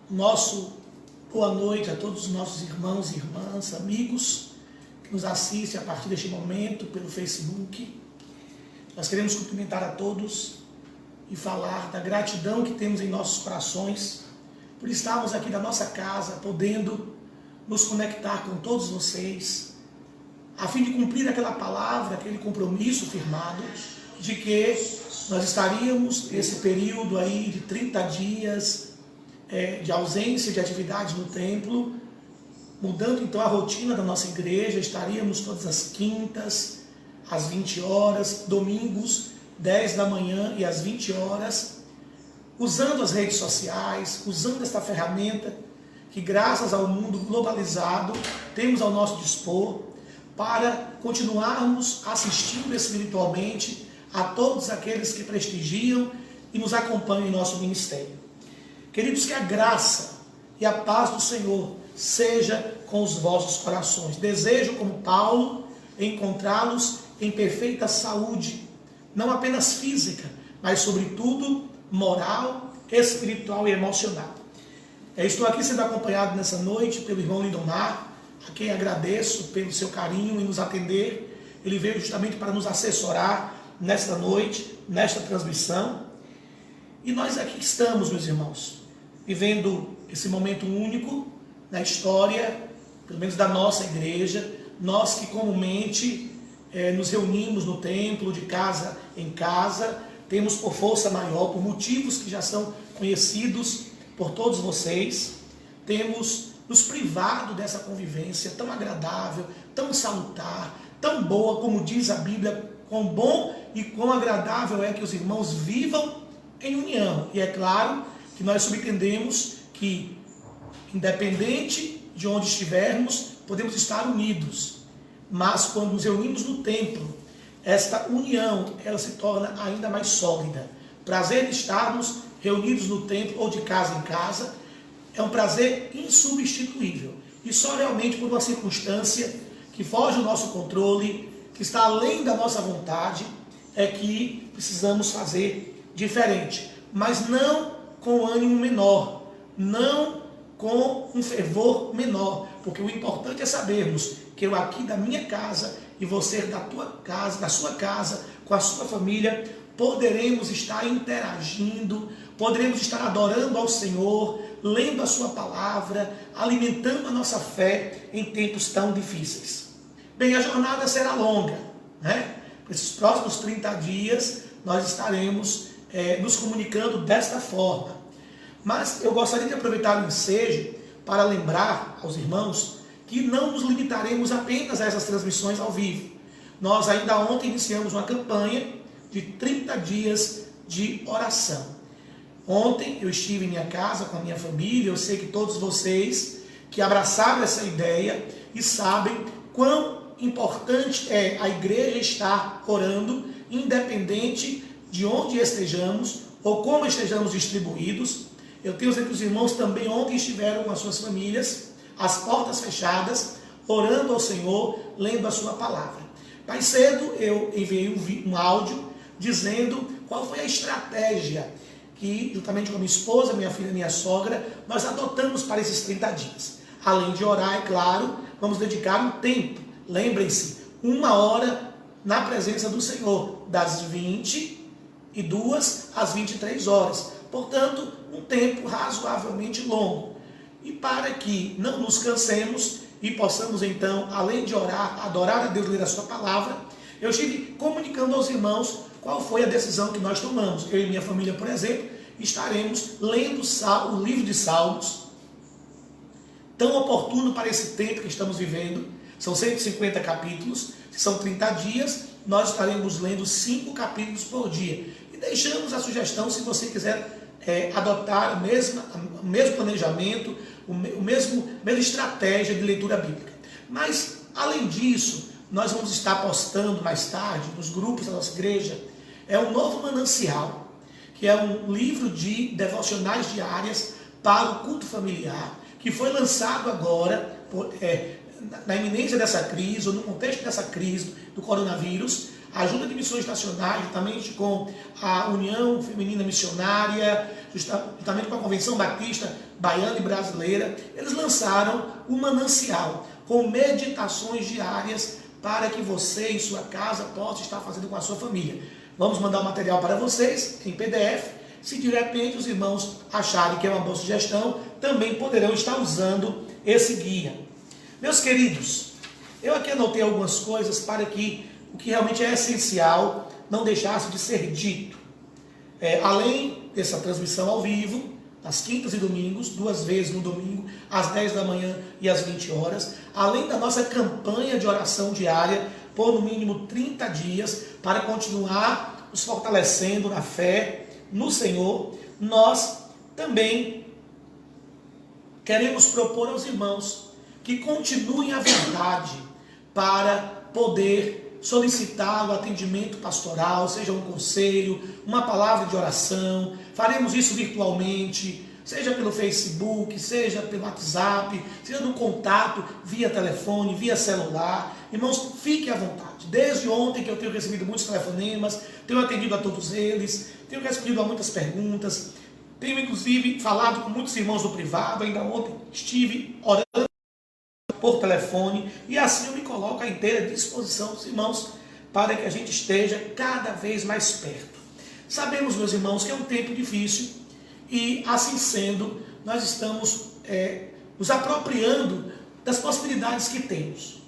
Nosso boa noite a todos os nossos irmãos e irmãs, amigos que nos assistem a partir deste momento pelo Facebook. Nós queremos cumprimentar a todos e falar da gratidão que temos em nossos corações por estarmos aqui da nossa casa, podendo nos conectar com todos vocês, a fim de cumprir aquela palavra, aquele compromisso firmado de que nós estaríamos nesse período aí de 30 dias de ausência de atividade no templo, mudando então a rotina da nossa igreja. Estaríamos todas as quintas, às 20 horas, domingos, 10 da manhã e às 20 horas, usando as redes sociais, usando esta ferramenta que, graças ao mundo globalizado, temos ao nosso dispor, para continuarmos assistindo espiritualmente a todos aqueles que prestigiam e nos acompanham em nosso ministério. Queridos, que a graça e a paz do Senhor seja com os vossos corações. Desejo, como Paulo, encontrá-los em perfeita saúde, não apenas física, mas sobretudo moral, espiritual e emocional. Estou aqui sendo acompanhado nessa noite pelo irmão Lindomar, a quem agradeço pelo seu carinho em nos atender. Ele veio justamente para nos assessorar nesta noite, nesta transmissão. E nós aqui estamos, meus irmãos, vivendo esse momento único na história, pelo menos da nossa igreja, nós que comumente nos reunimos no templo, de casa em casa, temos por força maior, por motivos que já são conhecidos por todos vocês, temos nos privado dessa convivência tão agradável, tão salutar, tão boa, como diz a Bíblia, quão bom e quão agradável é que os irmãos vivam em união. E é claro que nós subentendemos que, independente de onde estivermos, podemos estar unidos. Mas quando nos reunimos no templo, esta união ela se torna ainda mais sólida. Prazer de estarmos reunidos no templo ou de casa em casa é um prazer insubstituível. E só realmente por uma circunstância que foge do nosso controle, que está além da nossa vontade, é que precisamos fazer diferente. Mas não com ânimo menor, não com um fervor menor, porque o importante é sabermos que eu aqui da minha casa e você da tua casa, da sua casa, com a sua família, poderemos estar interagindo, poderemos estar adorando ao Senhor, lendo a sua palavra, alimentando a nossa fé em tempos tão difíceis. Bem, a jornada será longa, né? Esses próximos 30 dias nós estaremos nos comunicando desta forma. Mas eu gostaria de aproveitar o ensejo para lembrar aos irmãos que não nos limitaremos apenas a essas transmissões ao vivo. Nós ainda ontem iniciamos uma campanha de 30 dias de oração. Ontem eu estive em minha casa com a minha família. Eu sei que todos vocês que abraçaram essa ideia e sabem quão importante é a igreja estar orando, independente de onde estejamos ou como estejamos distribuídos. Eu tenho certeza que os irmãos também ontem estiveram com as suas famílias, as portas fechadas, orando ao Senhor, lendo a sua palavra. Mais cedo eu enviei um áudio dizendo qual foi a estratégia que, juntamente com a minha esposa, minha filha e minha sogra, nós adotamos para esses 30 dias. Além de orar, é claro, vamos dedicar um tempo. Lembrem-se, 1 hora na presença do Senhor, das 22 às 23 horas. Portanto, um tempo razoavelmente longo. E para que não nos cansemos e possamos então, além de orar, adorar a Deus, ler a sua palavra, eu estive comunicando aos irmãos qual foi a decisão que nós tomamos. Eu e minha família, por exemplo, estaremos lendo o livro de Salmos, tão oportuno para esse tempo que estamos vivendo. São 150 capítulos, se são 30 dias, nós estaremos lendo 5 capítulos por dia. E deixamos a sugestão, se você quiser adotar o mesmo planejamento, a mesma estratégia de leitura bíblica. Mas, além disso, nós vamos estar postando mais tarde, nos grupos da nossa igreja, um novo manancial, que é um livro de devocionais diárias para o culto familiar, que foi lançado agora, na iminência dessa crise, ou no contexto dessa crise do coronavírus. a Ajuda de Missões Nacionais, juntamente com a União Feminina Missionária, juntamente com a Convenção Batista Baiana e Brasileira, eles lançaram o Manancial, com meditações diárias para que você em sua casa possa estar fazendo com a sua família. Vamos mandar o material para vocês em PDF. Se de repente os irmãos acharem que é uma boa sugestão, também poderão estar usando esse guia. Meus queridos, eu aqui anotei algumas coisas para que o que realmente é essencial não deixasse de ser dito. Além dessa transmissão ao vivo, às quintas e domingos, 2 vezes no domingo, às 10 da manhã e às 20 horas, além da nossa campanha de oração diária, por no mínimo 30 dias, para continuar nos fortalecendo na fé no Senhor, nós também queremos propor aos irmãos que continuem a verdade para poder solicitar o atendimento pastoral, seja um conselho, uma palavra de oração. Faremos isso virtualmente, seja pelo Facebook, seja pelo WhatsApp, seja no contato via telefone, via celular. Irmãos, fiquem à vontade. Desde ontem que eu tenho recebido muitos telefonemas, tenho atendido a todos eles, tenho respondido a muitas perguntas, tenho inclusive falado com muitos irmãos do privado. Ainda ontem estive orando por telefone, e assim eu me coloco à inteira disposição dos irmãos para que a gente esteja cada vez mais perto. Sabemos, meus irmãos, que é um tempo difícil e, assim sendo, nós estamos nos apropriando das possibilidades que temos.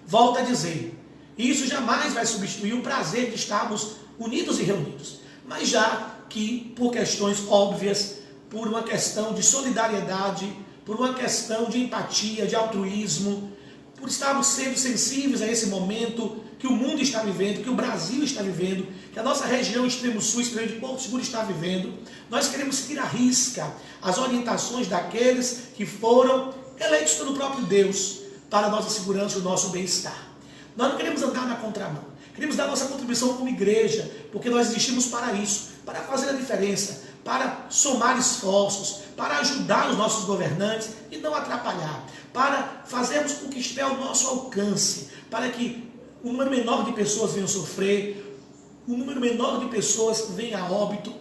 Volto a dizer, isso jamais vai substituir o prazer de estarmos unidos e reunidos, mas já que, por questões óbvias, por uma questão de solidariedade, por uma questão de empatia, de altruísmo, por estarmos sendo sensíveis a esse momento que o mundo está vivendo, que o Brasil está vivendo, que a nossa região extremo sul, extremo de Porto Seguro está vivendo, nós queremos seguir à risca as orientações daqueles que foram eleitos pelo próprio Deus para a nossa segurança e o nosso bem-estar. Nós não queremos andar na contramão, queremos dar nossa contribuição como igreja, porque nós existimos para isso, para fazer a diferença, para somar esforços, para ajudar os nossos governantes e não atrapalhar, para fazermos o que estiver ao nosso alcance, para que um número menor de pessoas venham sofrer, um número menor de pessoas venha a óbito,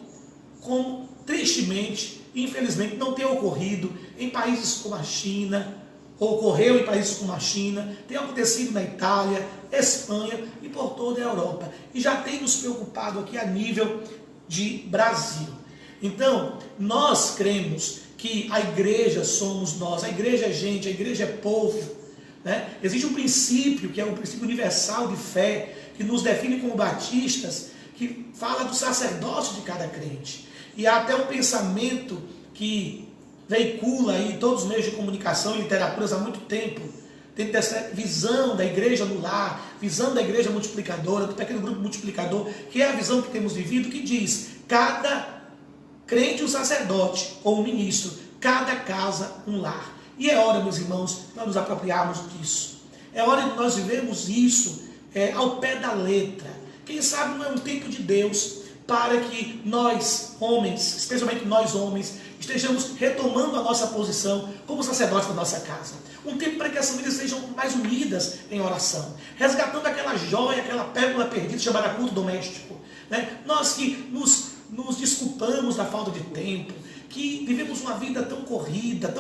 como tristemente, infelizmente, não tem ocorrido em países como a China, ocorreu em países como a China, tem acontecido na Itália, Espanha e por toda a Europa, e já tem nos preocupado aqui a nível de Brasil. Então, nós cremos que a igreja somos nós, a igreja é gente, a igreja é povo, né? Existe um princípio, que é um princípio universal de fé, que nos define como batistas, que fala do sacerdócio de cada crente. E há até um pensamento que veicula aí em todos os meios de comunicação e literaturas há muito tempo, dentro dessa visão da igreja no lar, visão da igreja multiplicadora, do pequeno grupo multiplicador, que é a visão que temos vivido, que diz: cada crente um sacerdote ou um ministro, cada casa um lar. E é hora, meus irmãos, nós nos apropriarmos disso. É hora de nós vivermos isso ao pé da letra. Quem sabe não é um tempo de Deus para que nós, homens, especialmente nós homens, estejamos retomando a nossa posição como sacerdotes da nossa casa. Um tempo para que as famílias sejam mais unidas em oração, resgatando aquela joia, aquela pérola perdida chamada culto doméstico, né? Nós que nos desculpamos da falta de tempo, que vivemos uma vida tão corrida,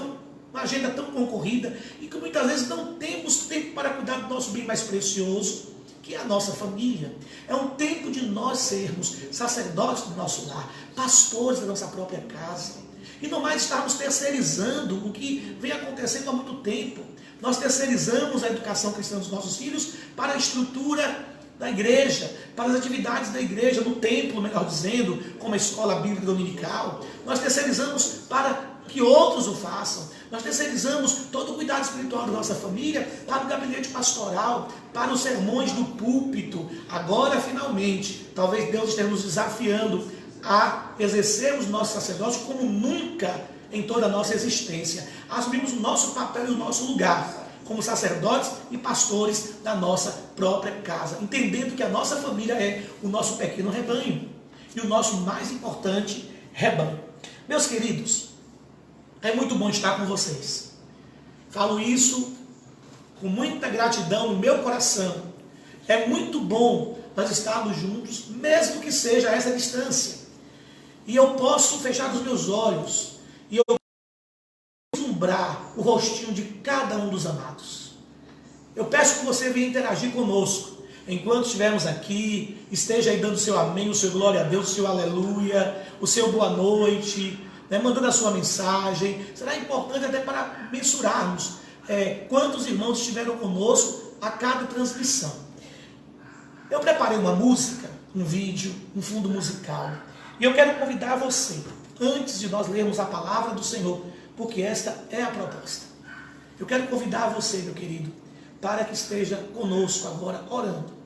uma agenda tão concorrida, e que muitas vezes não temos tempo para cuidar do nosso bem mais precioso, que é a nossa família. É um tempo de nós sermos sacerdotes do nosso lar, pastores da nossa própria casa, e não mais estarmos terceirizando o que vem acontecendo há muito tempo. Nós terceirizamos a educação cristã dos nossos filhos para a estrutura da igreja, para as atividades da igreja, no templo, melhor dizendo, como a escola bíblica dominical. Nós terceirizamos para que outros o façam. Nós terceirizamos todo o cuidado espiritual da nossa família para o gabinete pastoral, para os sermões do púlpito. Agora, finalmente, talvez Deus esteja nos desafiando a exercermos nosso sacerdócio como nunca em toda a nossa existência. Assumimos o nosso papel e o nosso lugar como sacerdotes e pastores da nossa própria casa, entendendo que a nossa família é o nosso pequeno rebanho e o nosso mais importante rebanho. Meus queridos, é muito bom estar com vocês. Falo isso com muita gratidão no meu coração. É muito bom nós estarmos juntos, mesmo que seja a essa distância. E eu posso fechar os meus olhos e eu posso vislumbrar o rostinho de cada um dos amados. Eu peço que você venha interagir conosco. Enquanto estivermos aqui, esteja aí dando o seu amém, o seu glória a Deus, o seu aleluia, o seu boa noite, né, mandando a sua mensagem. Será importante até para mensurarmos quantos irmãos estiveram conosco a cada transmissão. Eu preparei uma música, um vídeo, um fundo musical, e eu quero convidar você, antes de nós lermos a palavra do Senhor, porque esta é a proposta. Eu quero convidar você, meu querido, para que esteja conosco agora orando.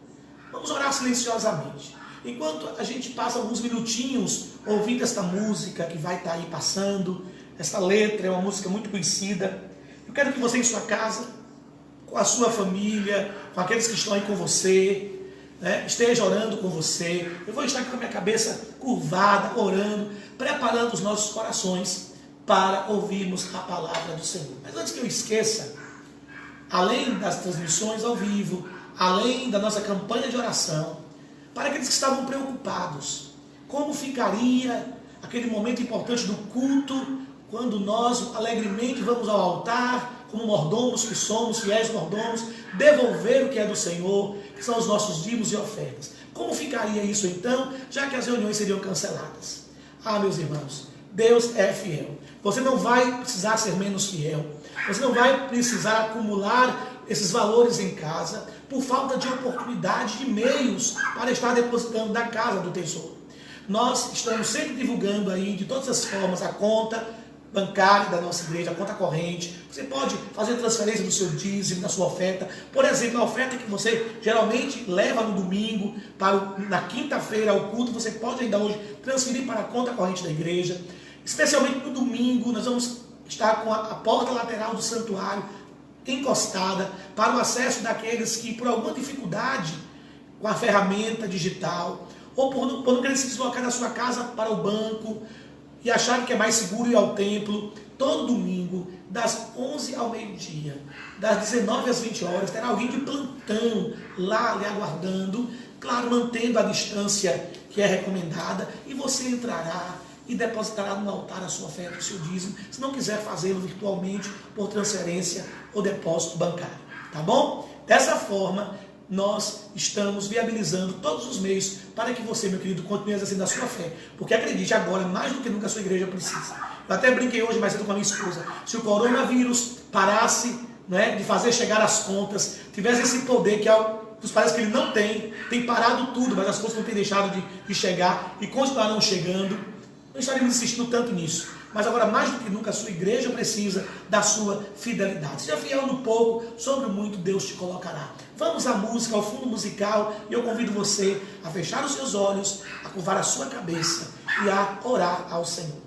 Vamos orar silenciosamente. Enquanto a gente passa alguns minutinhos ouvindo esta música que vai estar aí passando, essa letra é uma música muito conhecida. Eu quero que você em sua casa, com a sua família, com aqueles que estão aí com você, né, esteja orando com você. Eu vou estar aqui com a minha cabeça curvada, orando, preparando os nossos corações para ouvirmos a palavra do Senhor. Mas antes que eu esqueça, além das transmissões ao vivo, além da nossa campanha de oração, para aqueles que estavam preocupados, como ficaria aquele momento importante do culto, quando nós alegremente vamos ao altar, como mordomos que somos, fiéis mordomos, devolver o que é do Senhor, que são os nossos dízimos e ofertas. Como ficaria isso então, já que as reuniões seriam canceladas? Ah, meus irmãos, Deus é fiel. Você não vai precisar ser menos fiel. Você não vai precisar acumular esses valores em casa por falta de oportunidade, de meios para estar depositando na casa do tesouro. Nós estamos sempre divulgando aí, de todas as formas, a conta bancária da nossa igreja, a conta corrente. Você pode fazer transferência do seu dízimo, da sua oferta. Por exemplo, a oferta que você geralmente leva no domingo, na quinta-feira ao culto, você pode ainda hoje transferir para a conta corrente da igreja. Especialmente no domingo, nós vamos estar com a porta lateral do santuário encostada para o acesso daqueles que, por alguma dificuldade com a ferramenta digital, ou por não querer se deslocar da sua casa para o banco e achar que é mais seguro ir ao templo, todo domingo, das 11 ao meio-dia, das 19 às 20 horas, terá alguém de plantão lá lhe aguardando, claro, mantendo a distância que é recomendada, e você entrará e depositará no altar a sua oferta, o seu dízimo, se não quiser fazê-lo virtualmente, por transferência ou depósito bancário, tá bom? Dessa forma, nós estamos viabilizando todos os meios para que você, meu querido, continue exercendo a sua fé, porque acredite, agora, mais do que nunca, a sua igreja precisa. Eu até brinquei hoje mais cedo com a minha esposa, se o coronavírus parasse, né, de fazer chegar as contas, tivesse esse poder que nos parece que ele não tem parado tudo, mas as contas não têm deixado de chegar e continuarão chegando, não estaremos insistindo tanto nisso. Mas agora, mais do que nunca, a sua igreja precisa da sua fidelidade. Seja fiel no pouco, sobre o muito Deus te colocará. Vamos à música, ao fundo musical, e eu convido você a fechar os seus olhos, a curvar a sua cabeça e a orar ao Senhor.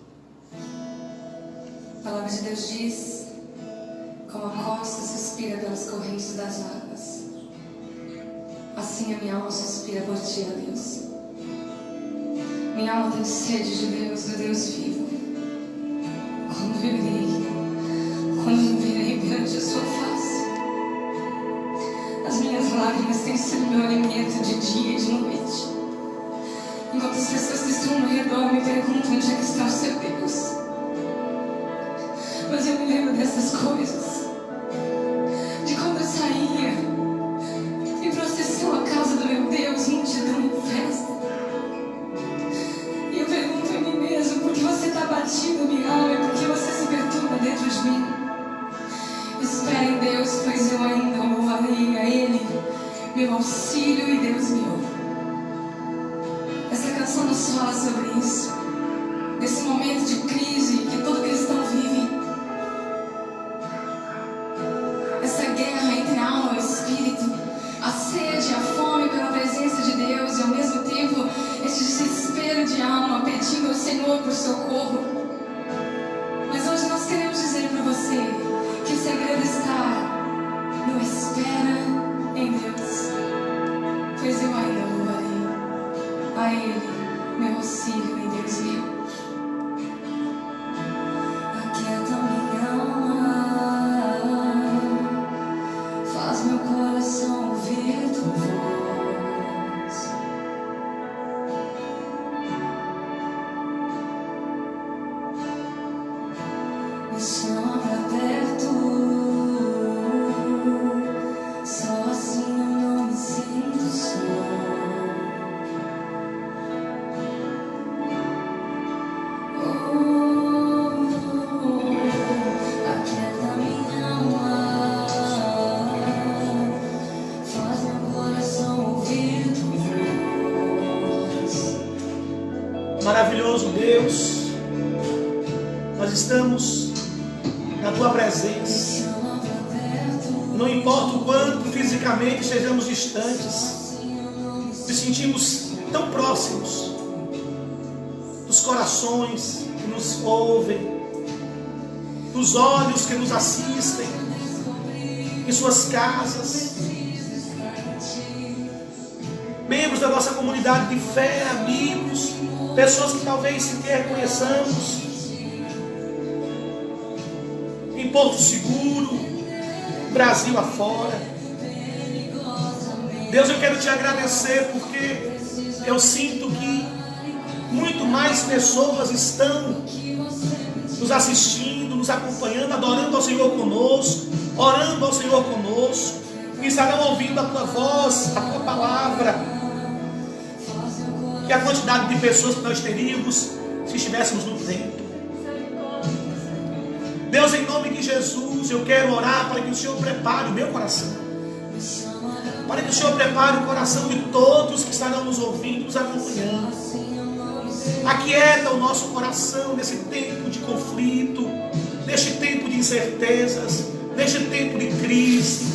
A palavra de Deus diz: como a costa suspira pelas correntes das águas, assim a minha alma suspira por ti, ó Deus. Minha alma tem sede de Deus, do Deus vivo. Quando virei perante a sua face, as minhas lágrimas têm sido meu alimento de dia e de noite. Enquanto as pessoas que estão ao redor me perguntam onde é que está o seu Deus. Mas eu me lembro dessas coisas, de quando eu saía em procissão à casa do meu Deus, multidão em festa. E eu pergunto a mim mesmo: por que você está batido, minha alma, e por que você se perturba dentro de mim? Espera em Deus, pois eu ainda louvarei a Ele, meu auxílio e Deus meu. Essa canção nos fala sobre isso, desse momento de crise que todo cristão vive. Essa guerra entre a alma e o espírito, a sede, a fome pela presença de Deus, e ao mesmo tempo esse desespero de alma pedindo ao Senhor por socorro. Mas hoje nós queremos dizer para você que o segredo está no espera em Deus, pois eu ainda louvarei a Ele, meu auxílio e Deus meu. Aquieta minha alma, faz meu coração ouvir tua voz. Deus, nós estamos na Tua presença. Não importa o quanto fisicamente estejamos distantes, nos sentimos tão próximos dos corações que nos ouvem, dos olhos que nos assistem, em suas casas, membros da nossa comunidade de fé, amigos, pessoas que talvez sequer conheçamos, em Porto Seguro, Brasil afora. Deus, eu quero te agradecer porque eu sinto que muito mais pessoas estão nos assistindo, nos acompanhando, adorando ao Senhor conosco, orando ao Senhor conosco, que estarão ouvindo a Tua voz, a Tua palavra, que a quantidade de pessoas que nós teríamos se estivéssemos no templo. Deus, em nome de Jesus, eu quero orar para que o Senhor prepare o meu coração, para que o Senhor prepare o coração de todos que estarão nos ouvindo, nos acompanhando. Aquieta o nosso coração nesse tempo de conflito, neste tempo de incertezas, neste tempo de crise.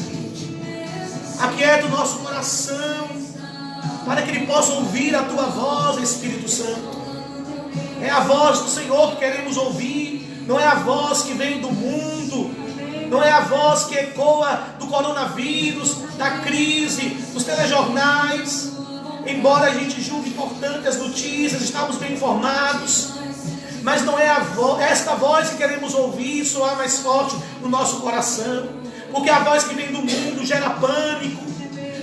Aquieta o nosso coração para que ele possa ouvir a Tua voz, Espírito Santo. É a voz do Senhor que queremos ouvir, não é a voz que vem do mundo, não é a voz que ecoa do coronavírus, da crise, dos telejornais. Embora a gente julgue importante as notícias, estamos bem informados, mas não é esta voz que queremos ouvir soar mais forte no nosso coração, porque a voz que vem do mundo gera pânico,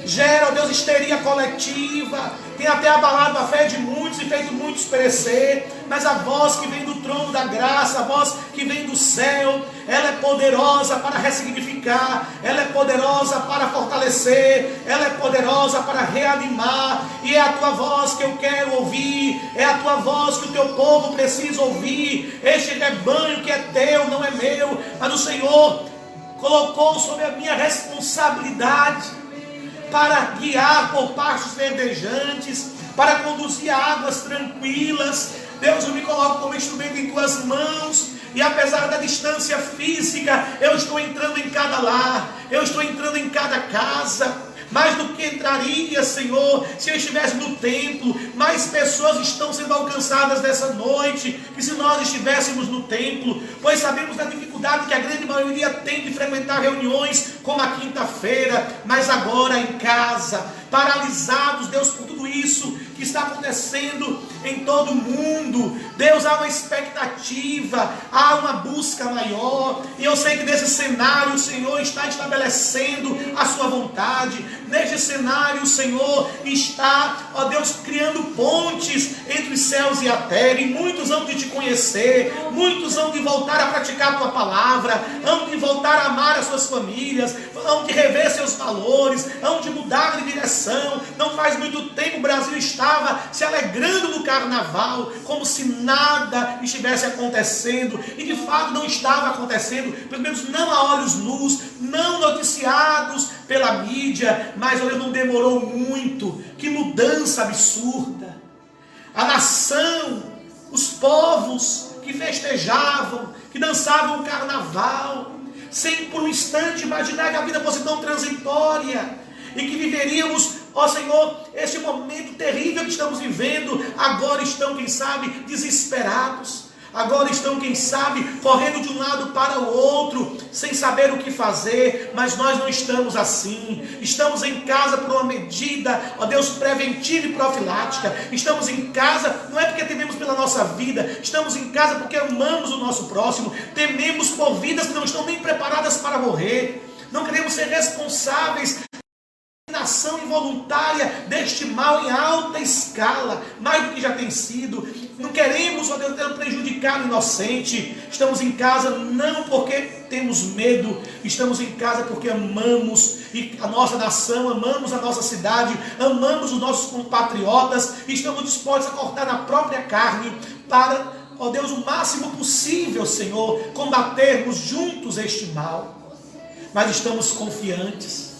gera, ó Deus, histeria coletiva, tem até abalado a fé de muitos e feito muitos perecer. Mas a voz que vem do trono da graça, a voz que vem do céu, ela é poderosa para ressignificar, ela é poderosa para fortalecer, ela é poderosa para reanimar. E é a Tua voz que eu quero ouvir, é a Tua voz que o Teu povo precisa ouvir. Este rebanho que é Teu, não é meu, mas o Senhor colocou sobre a minha responsabilidade para guiar por pastos verdejantes, para conduzir a águas tranquilas. Deus, eu me coloco como instrumento em Tuas mãos, e apesar da distância física, eu estou entrando em cada lar, eu estou entrando em cada casa. Mais do que entraria, Senhor, se eu estivesse no templo. Mais pessoas estão sendo alcançadas nessa noite que se nós estivéssemos no templo, pois sabemos da dificuldade que a grande maioria tem de frequentar reuniões como a quinta-feira, mas agora em casa, paralisados, Deus, por tudo isso que está acontecendo em todo o mundo. Deus, há uma expectativa, há uma busca maior, e eu sei que nesse cenário o Senhor está estabelecendo a Sua vontade. Neste cenário o Senhor está, ó Deus, criando pontes entre os céus e a terra, e muitos hão de Te conhecer, muitos hão de voltar a praticar a Tua palavra, hão de voltar a amar as suas famílias, hão de rever seus valores, hão de mudar de direção. Não faz muito tempo o Brasil estava se alegrando no carnaval, como se nada estivesse acontecendo, e de fato não estava acontecendo, pelo menos não a olhos nus, não noticiados pela mídia, mas olha, não demorou muito. Que mudança absurda! A nação, os povos que festejavam, que dançavam o carnaval, sem por um instante imaginar que a vida fosse tão transitória e que viveríamos, ó Senhor, este momento terrível que estamos vivendo. Agora estão, quem sabe, desesperados. Agora estão, quem sabe, correndo de um lado para o outro, sem saber o que fazer. Mas nós não estamos assim. Estamos em casa por uma medida, ó Deus, preventiva e profilática. Estamos em casa, não é porque tememos pela nossa vida. Estamos em casa porque amamos o nosso próximo. Tememos por vidas que não estão nem preparadas para morrer. Não queremos ser responsáveis ação involuntária deste mal em alta escala, mais do que já tem sido. Não queremos, ó Deus, prejudicar o inocente. Estamos em casa não porque temos medo, estamos em casa porque amamos a nossa nação, amamos a nossa cidade, amamos os nossos compatriotas, e estamos dispostos a cortar na própria carne para, ó Deus, o máximo possível, Senhor, combatermos juntos este mal. Mas estamos confiantes.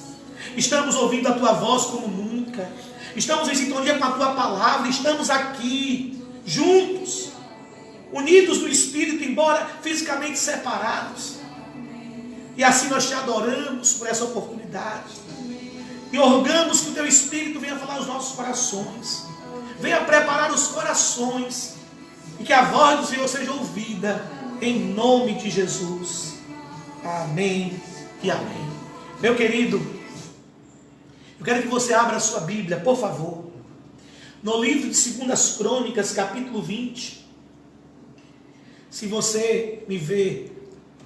Estamos ouvindo a Tua voz como nunca. Estamos em sintonia com a Tua palavra. Estamos aqui, juntos, unidos no Espírito, embora fisicamente separados. E assim nós te adoramos por essa oportunidade. E rogamos que o teu Espírito venha falar aos nossos corações. Venha preparar os corações. E que a voz do Senhor seja ouvida em nome de Jesus. Amém e amém. Meu querido, eu quero que você abra a sua Bíblia, por favor. No livro de 2 Crônicas, capítulo 20. Se você me vê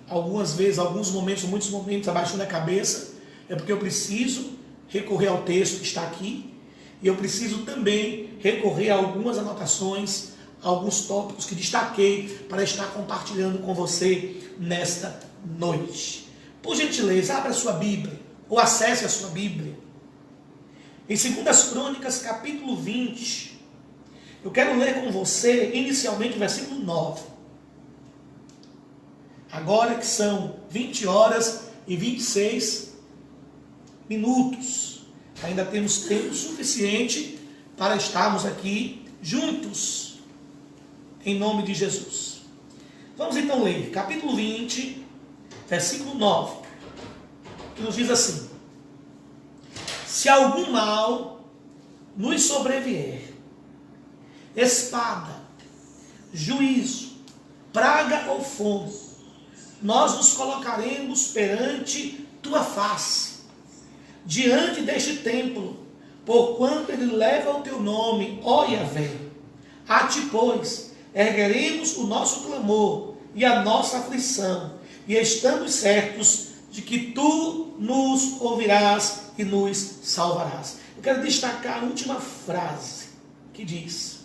algumas vezes, alguns momentos, muitos momentos abaixando a cabeça, é porque eu preciso recorrer ao texto que está aqui. E eu preciso também recorrer a algumas anotações, a alguns tópicos que destaquei para estar compartilhando com você nesta noite. Por gentileza, abra a sua Bíblia, ou acesse a sua Bíblia. Em 2 Crônicas, capítulo 20, eu quero ler com você, inicialmente, o versículo 9. Agora que são 20 horas e 26 minutos, ainda temos tempo suficiente para estarmos aqui juntos, em nome de Jesus. Vamos então ler, capítulo 20, versículo 9, que nos diz assim: se algum mal nos sobrevier, espada, juízo, praga ou fome, nós nos colocaremos perante tua face, diante deste templo, porquanto ele leva o teu nome, ó Yahvé. A ti, pois, ergueremos o nosso clamor e a nossa aflição, e estamos certos de que tu nos ouvirás e nos salvarás. Eu quero destacar a última frase que diz: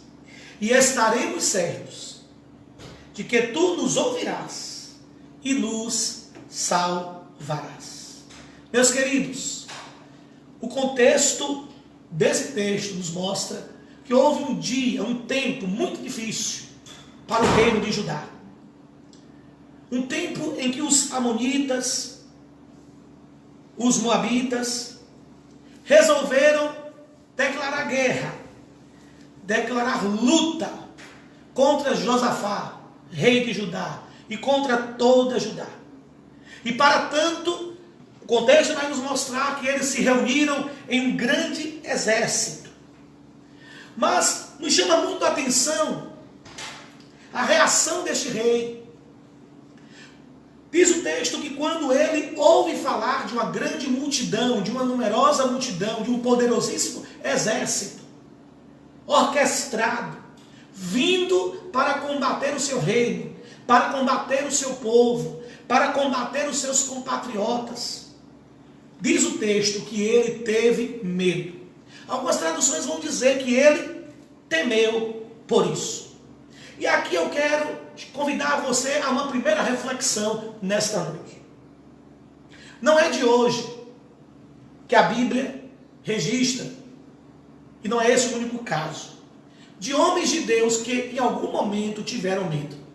e estaremos certos de que tu nos ouvirás e nos salvarás. Meus queridos, o contexto desse texto nos mostra que houve um dia, um tempo muito difícil para o reino de Judá. Um tempo em que os amonitas, os moabitas, resolveram declarar guerra, declarar luta contra Josafá, rei de Judá, e contra toda Judá. E para tanto, o contexto vai nos mostrar que eles se reuniram em um grande exército. Mas nos chama muito a atenção a reação deste rei. Diz o texto que quando ele ouve falar de uma grande multidão, de uma numerosa multidão, de um poderosíssimo exército, orquestrado, vindo para combater o seu reino, para combater o seu povo, para combater os seus compatriotas, diz o texto que ele teve medo. Algumas traduções vão dizer que ele temeu por isso. E aqui eu quero convidar você a uma primeira reflexão nesta noite. Não é de hoje que a Bíblia registra, e não é esse o único caso, de homens de Deus que em algum momento tiveram medo.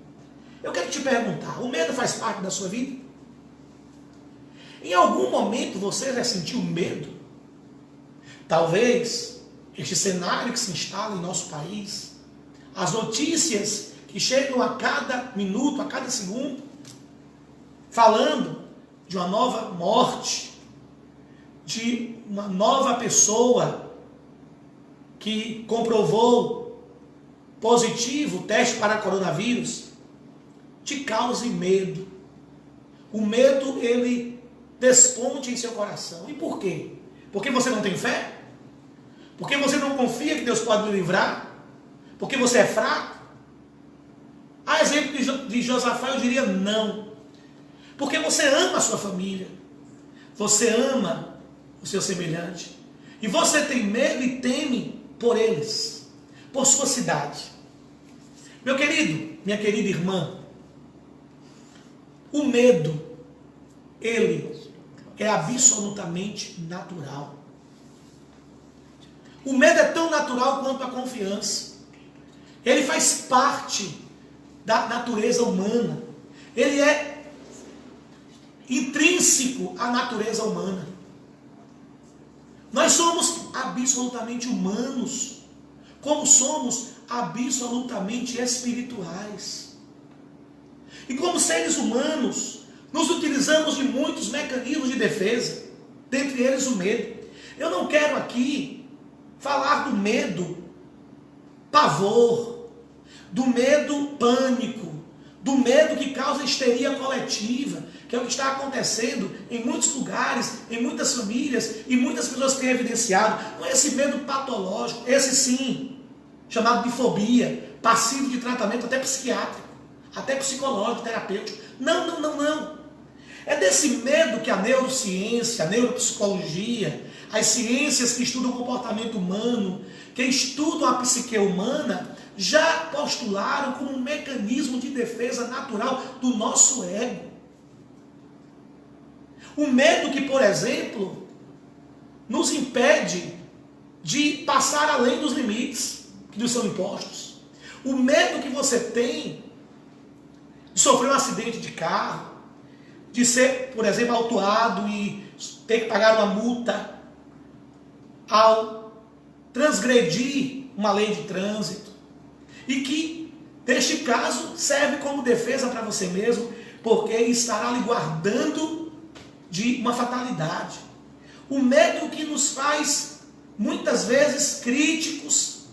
Eu quero te perguntar, o medo faz parte da sua vida? Em algum momento você já sentiu medo? Talvez este cenário que se instala em nosso país, as notícias que chegam a cada minuto, a cada segundo, falando de uma nova morte, de uma nova pessoa que comprovou positivo o teste para coronavírus, te cause medo. O medo, ele desponte em seu coração. E por quê? Porque você não tem fé? Porque você não confia que Deus pode lhe livrar? Porque você é fraco? A exemplo de Josafá, eu diria não. Porque você ama a sua família. Você ama o seu semelhante. E você tem medo e teme por eles, por sua cidade. Meu querido, minha querida irmã, o medo, ele é absolutamente natural. O medo é tão natural quanto a confiança. Ele faz parte da natureza humana. Ele é intrínseco à natureza humana. Nós somos absolutamente humanos, como somos absolutamente espirituais. E como seres humanos, nos utilizamos de muitos mecanismos de defesa, dentre eles o medo. Eu não quero aqui falar do medo pavor, do medo pânico, do medo que causa histeria coletiva, que é o que está acontecendo em muitos lugares, em muitas famílias, e muitas pessoas têm evidenciado. Não é esse medo patológico, esse sim, chamado de fobia, passivo de tratamento até psiquiátrico, até psicológico, terapêutico. Não. É desse medo que a neurociência, a neuropsicologia, as ciências que estudam o comportamento humano, que estudam a psique humana, já postularam como um mecanismo de defesa natural do nosso ego. O medo que, por exemplo, nos impede de passar além dos limites que nos são impostos. O medo que você tem de sofrer um acidente de carro, de ser, por exemplo, autuado e ter que pagar uma multa ao transgredir uma lei de trânsito. E que, neste caso, serve como defesa para você mesmo, porque estará lhe guardando de uma fatalidade. O medo que nos faz, muitas vezes, críticos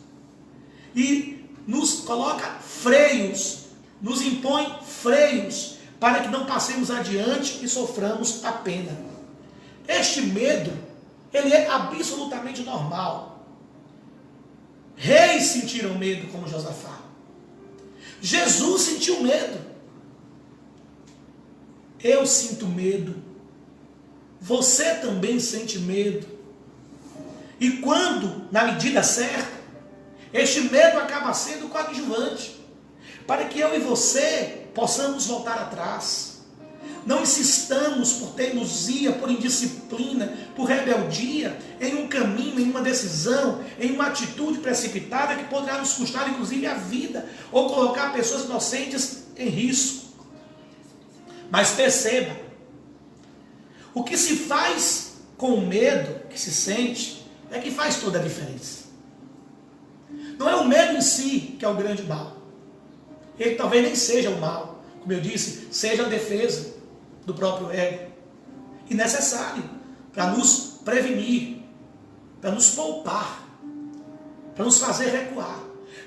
e nos coloca freios, nos impõe freios para que não passemos adiante e soframos a pena. Este medo, ele é absolutamente normal. Reis sentiram medo como Josafá. Jesus sentiu medo. Eu sinto medo. Você também sente medo. E quando, na medida certa, este medo acaba sendo coadjuvante, para que eu e você possamos voltar atrás. Não insistamos por teimosia, por indisciplina, por rebeldia, em um caminho, em uma decisão, em uma atitude precipitada que poderá nos custar, inclusive, a vida, ou colocar pessoas inocentes em risco. Mas perceba, o que se faz com o medo que se sente é que faz toda a diferença. Não é o medo em si que é o grande mal. Ele talvez nem seja o mal, como eu disse, seja a defesa do próprio ego, e necessário para nos prevenir, para nos poupar, para nos fazer recuar.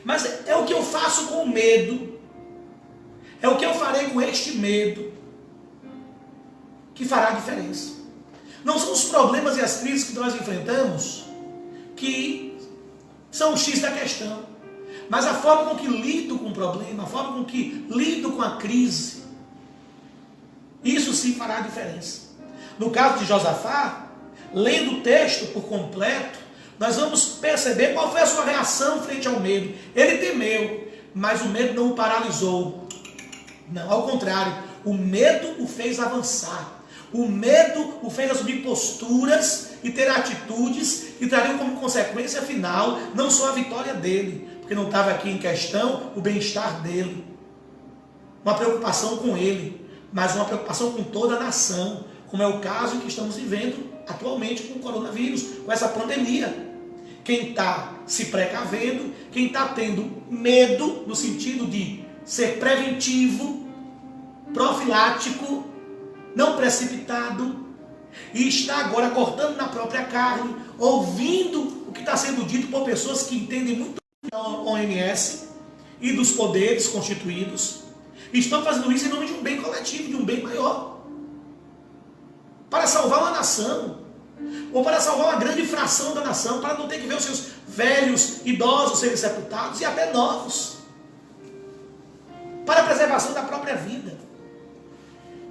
Mas é o que eu faço com o medo, é o que eu farei com este medo, que fará a diferença. Não são os problemas e as crises que nós enfrentamos que são o X da questão, mas a forma com que lido com o problema, a forma com que lido com a crise, isso sim fará a diferença. No caso de Josafá, lendo o texto por completo, nós vamos perceber qual foi a sua reação frente ao medo. Ele temeu, mas o medo não o paralisou. Não, ao contrário, o medo o fez avançar. O medo o fez assumir posturas e ter atitudes que trariam como consequência final não só a vitória dele, porque não estava aqui em questão o bem-estar dele, uma preocupação com ele, mas uma preocupação com toda a nação, como é o caso que estamos vivendo atualmente com o coronavírus, com essa pandemia. Quem está se precavendo, quem está tendo medo, no sentido de ser preventivo, profilático, não precipitado, e está agora cortando na própria carne, ouvindo o que está sendo dito por pessoas que entendem muito da OMS e dos poderes constituídos, e estão fazendo isso em nome de um bem coletivo, de um bem maior, para salvar uma nação, ou para salvar uma grande fração da nação, para não ter que ver os seus velhos, idosos serem sepultados, e até novos, para a preservação da própria vida.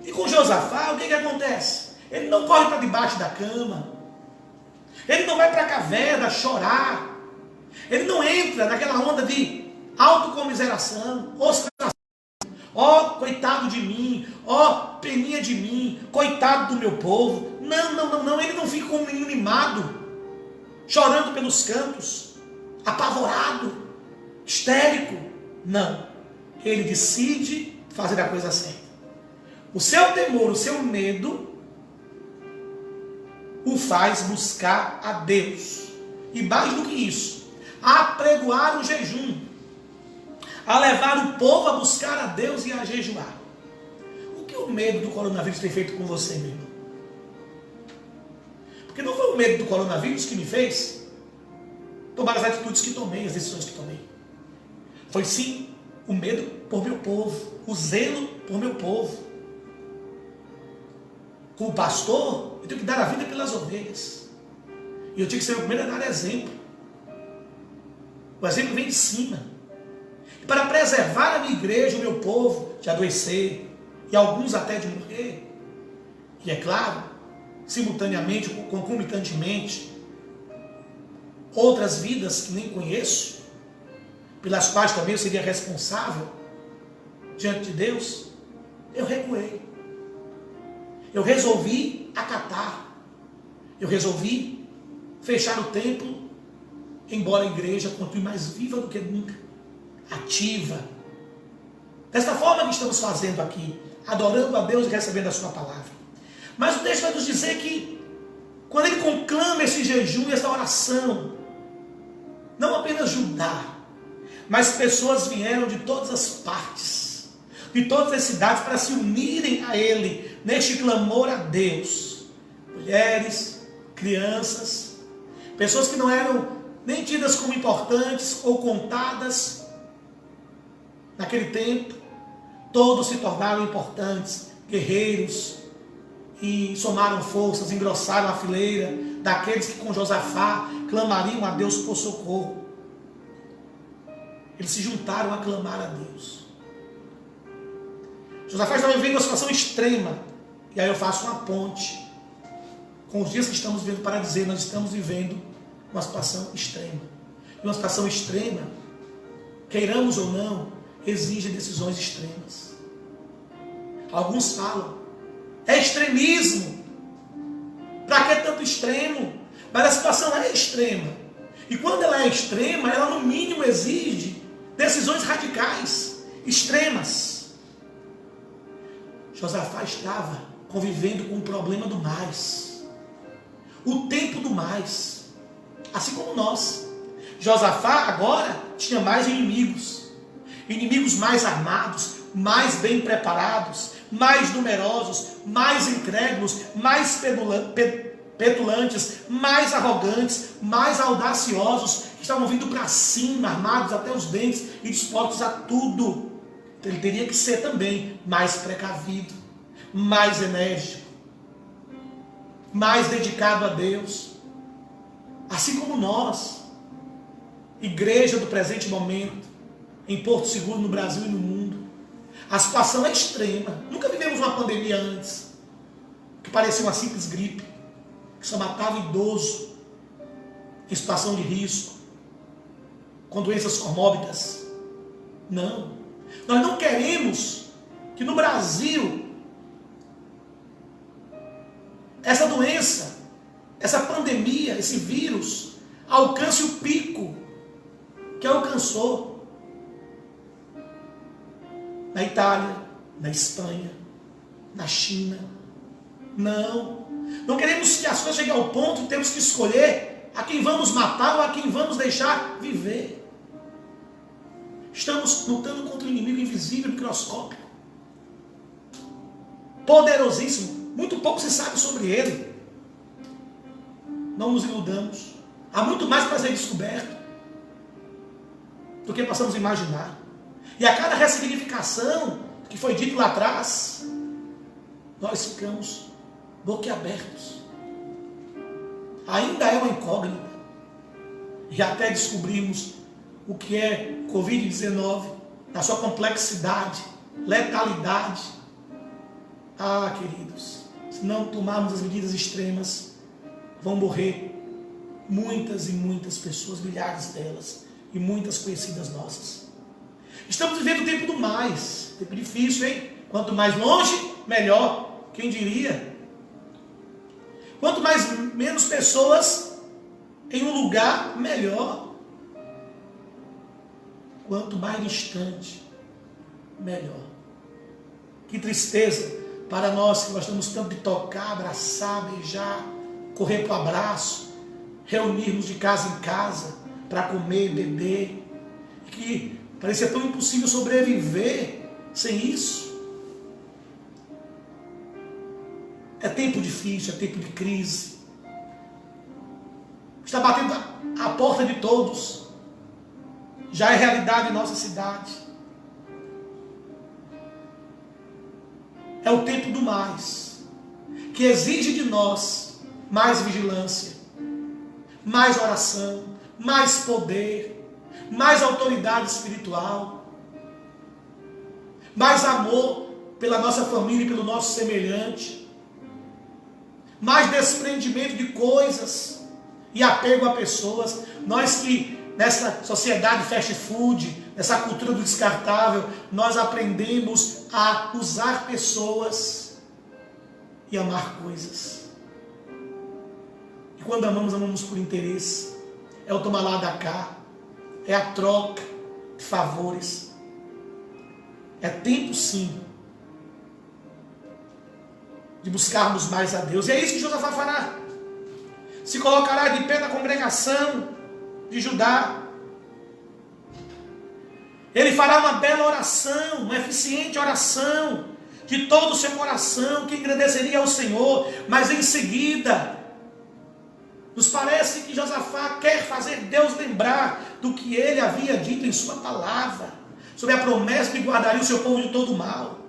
E com Josafá, o que acontece? Ele não corre para debaixo da cama, ele não vai para a caverna chorar, ele não entra naquela onda de autocomiseração, ó, coitado de mim, ó, peninha de mim, coitado do meu povo. Não, ele não fica como um menino mimado, chorando pelos cantos, apavorado, histérico. Não, ele decide fazer a coisa certa. O seu temor, o seu medo, o faz buscar a Deus. E mais do que isso, a apregoar o jejum, a levar o povo a buscar a Deus e a jejuar. o medo do coronavírus tem feito com você, meu irmão? Porque não foi o medo do coronavírus que me fez tomar as atitudes que tomei, as decisões que tomei. Foi sim o medo por meu povo, o zelo por meu povo. Como pastor, eu tenho que dar a vida pelas ovelhas. E eu tinha que ser o primeiro a dar exemplo. O exemplo vem de cima. E para preservar a minha igreja, o meu povo, de adoecer, e alguns até de morrer, e é claro, simultaneamente, concomitantemente, outras vidas que nem conheço, pelas quais também eu seria responsável diante de Deus, eu recuei. Eu resolvi acatar. Eu resolvi fechar o templo, embora a igreja continue mais viva do que nunca, ativa. Desta forma que estamos fazendo aqui, adorando a Deus e recebendo a sua palavra. Mas o texto vai nos dizer que, quando ele conclama esse jejum e essa oração, não apenas Judá, mas pessoas vieram de todas as partes, de todas as cidades, para se unirem a ele, neste clamor a Deus. Mulheres, crianças, pessoas que não eram nem tidas como importantes ou contadas naquele tempo, todos se tornaram importantes, guerreiros, e somaram forças, engrossaram a fileira daqueles que com Josafá clamariam a Deus por socorro. Eles se juntaram a clamar a Deus. Josafá estava vivendo uma situação extrema, e aí eu faço uma ponte com os dias que estamos vivendo para dizer, nós estamos vivendo uma situação extrema. E uma situação extrema, queiramos ou não, exige decisões extremas. Alguns falam, é extremismo. Para que tanto extremo? Mas a situação é extrema. E quando ela é extrema, ela no mínimo exige decisões radicais, extremas. Josafá estava convivendo com o problema do mais. O tempo do mais. Assim como nós. Josafá agora tinha mais inimigos. Inimigos mais armados, mais bem preparados, mais numerosos, mais incrédulos, mais petulantes, mais arrogantes, mais audaciosos, que estavam vindo para cima, armados até os dentes e dispostos a tudo. Então ele teria que ser também mais precavido, mais enérgico, mais dedicado a Deus. Assim como nós, igreja do presente momento, em Porto Seguro, no Brasil e no mundo, a situação é extrema. Nunca vivemos uma pandemia antes, que parecia uma simples gripe, que só matava idoso, em situação de risco, com doenças comórbidas. Não. Nós não queremos que no Brasil essa doença, essa pandemia, esse vírus, alcance o pico que alcançou na Itália, na Espanha, na China. Não. Não queremos que as coisas cheguem ao ponto que temos que escolher a quem vamos matar ou a quem vamos deixar viver. Estamos lutando contra um inimigo invisível, microscópico, poderosíssimo. Muito pouco se sabe sobre ele. Não nos iludamos. Há muito mais para ser descoberto do que possamos imaginar. E a cada ressignificação que foi dito lá atrás, nós ficamos boquiabertos. Ainda é uma incógnita. E até descobrimos o que é Covid-19, na sua complexidade, letalidade. Ah, queridos, se não tomarmos as medidas extremas, vão morrer muitas e muitas pessoas, milhares delas, e muitas conhecidas nossas. Estamos vivendo o tempo do mais. Tempo difícil, hein? Quanto mais longe, melhor. Quem diria? Quanto menos pessoas em um lugar, melhor. Quanto mais distante, melhor. Que tristeza para nós que gostamos tanto de tocar, abraçar, beijar, correr para o abraço, reunirmos de casa em casa para comer, beber. Que parecia tão impossível sobreviver sem isso. É tempo difícil, é tempo de crise. Está batendo a porta de todos. Já é realidade em nossa cidade. É o tempo do mais, que exige de nós mais vigilância, mais oração, mais poder, mais autoridade espiritual, mais amor pela nossa família e pelo nosso semelhante, mais desprendimento de coisas e apego a pessoas. Nós que nessa sociedade fast food, nessa cultura do descartável, nós aprendemos a usar pessoas e amar coisas. E quando amamos, amamos por interesse. É o tomar lá da cá, é a troca de favores. É tempo sim de buscarmos mais a Deus. E é isso que Josafá fará. Se colocará de pé na congregação de Judá. Ele fará uma bela oração, uma eficiente oração, de todo o seu coração, que engrandeceria ao Senhor. Mas em seguida, nos parece que Josafá quer fazer Deus lembrar do que ele havia dito em sua palavra, sobre a promessa que guardaria o seu povo de todo mal.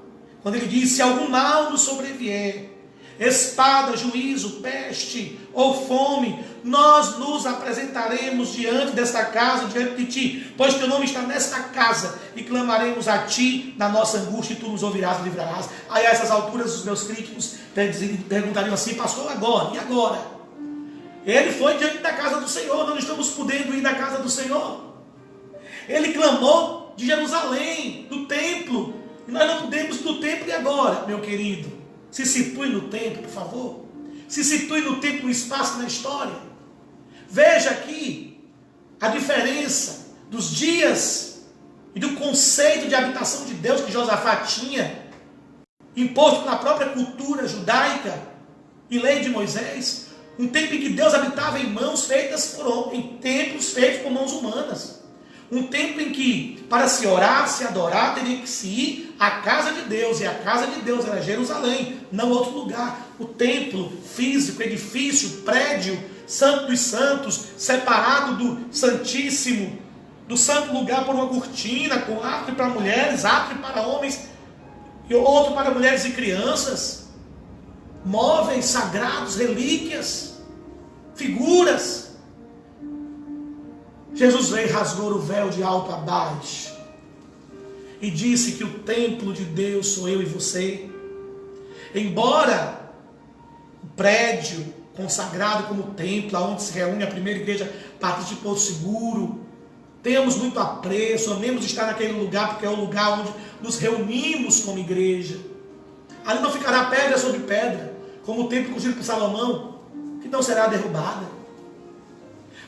Quando ele diz: se algum mal nos sobrevier, espada, juízo, peste ou fome, nós nos apresentaremos diante desta casa, diante de ti, pois teu nome está nesta casa, e clamaremos a ti na nossa angústia, e tu nos ouvirás e livrarás. Aí a essas alturas os meus críticos perguntariam assim: pastor, agora? E agora? Ele foi diante da casa do Senhor, não estamos podendo ir na casa do Senhor. Ele clamou de Jerusalém, do templo, e nós não podemos ir do templo. E agora, meu querido? Se situe no templo, por favor. Se situe no tempo, no espaço, na história. Veja aqui a diferença dos dias e do conceito de habitação de Deus que Josafá tinha, imposto pela própria cultura judaica e lei de Moisés. Um tempo em que Deus habitava em mãos feitas por homens, em templos feitos por mãos humanas. Um tempo em que, para se orar, se adorar, teria que se ir à casa de Deus. E a casa de Deus era Jerusalém, não outro lugar. O templo físico, edifício, prédio, santo dos santos, separado do santíssimo, do santo lugar por uma cortina, com átrio para mulheres, átrio para homens, e outro para mulheres e crianças. Móveis sagrados, relíquias, figuras. Jesus veio e rasgou o véu de alto a baixo e disse que o templo de Deus sou eu e você. Embora o prédio consagrado como templo, onde se reúne a primeira igreja Batista de Porto Seguro, temos muito apreço, amemos estar naquele lugar, porque é o lugar onde nos reunimos como igreja. Ali não ficará pedra sobre pedra, como o templo construído por Salomão, que não será derrubada.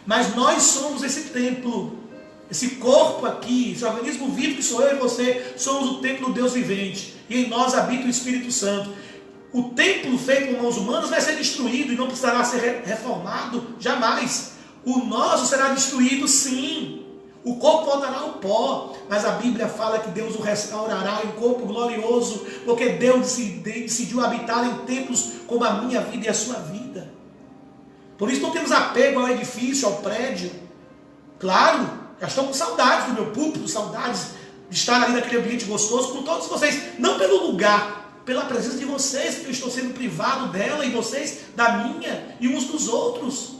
Mas nós somos esse templo, esse corpo aqui, esse organismo vivo que sou eu e você, somos o templo do Deus vivente, e em nós habita o Espírito Santo. O templo feito com mãos humanas vai ser destruído e não precisará ser reformado jamais. O nosso será destruído sim. O corpo voltará ao pó, mas a Bíblia fala que Deus o restaurará em corpo glorioso, porque Deus decidiu habitar em templos como a minha vida e a sua vida. Por isso não temos apego ao edifício, ao prédio. Claro, já estou com saudades do meu púlpito, saudades de estar ali naquele ambiente gostoso com todos vocês. Não pelo lugar, pela presença de vocês, que eu estou sendo privado dela, e vocês da minha, e uns dos outros.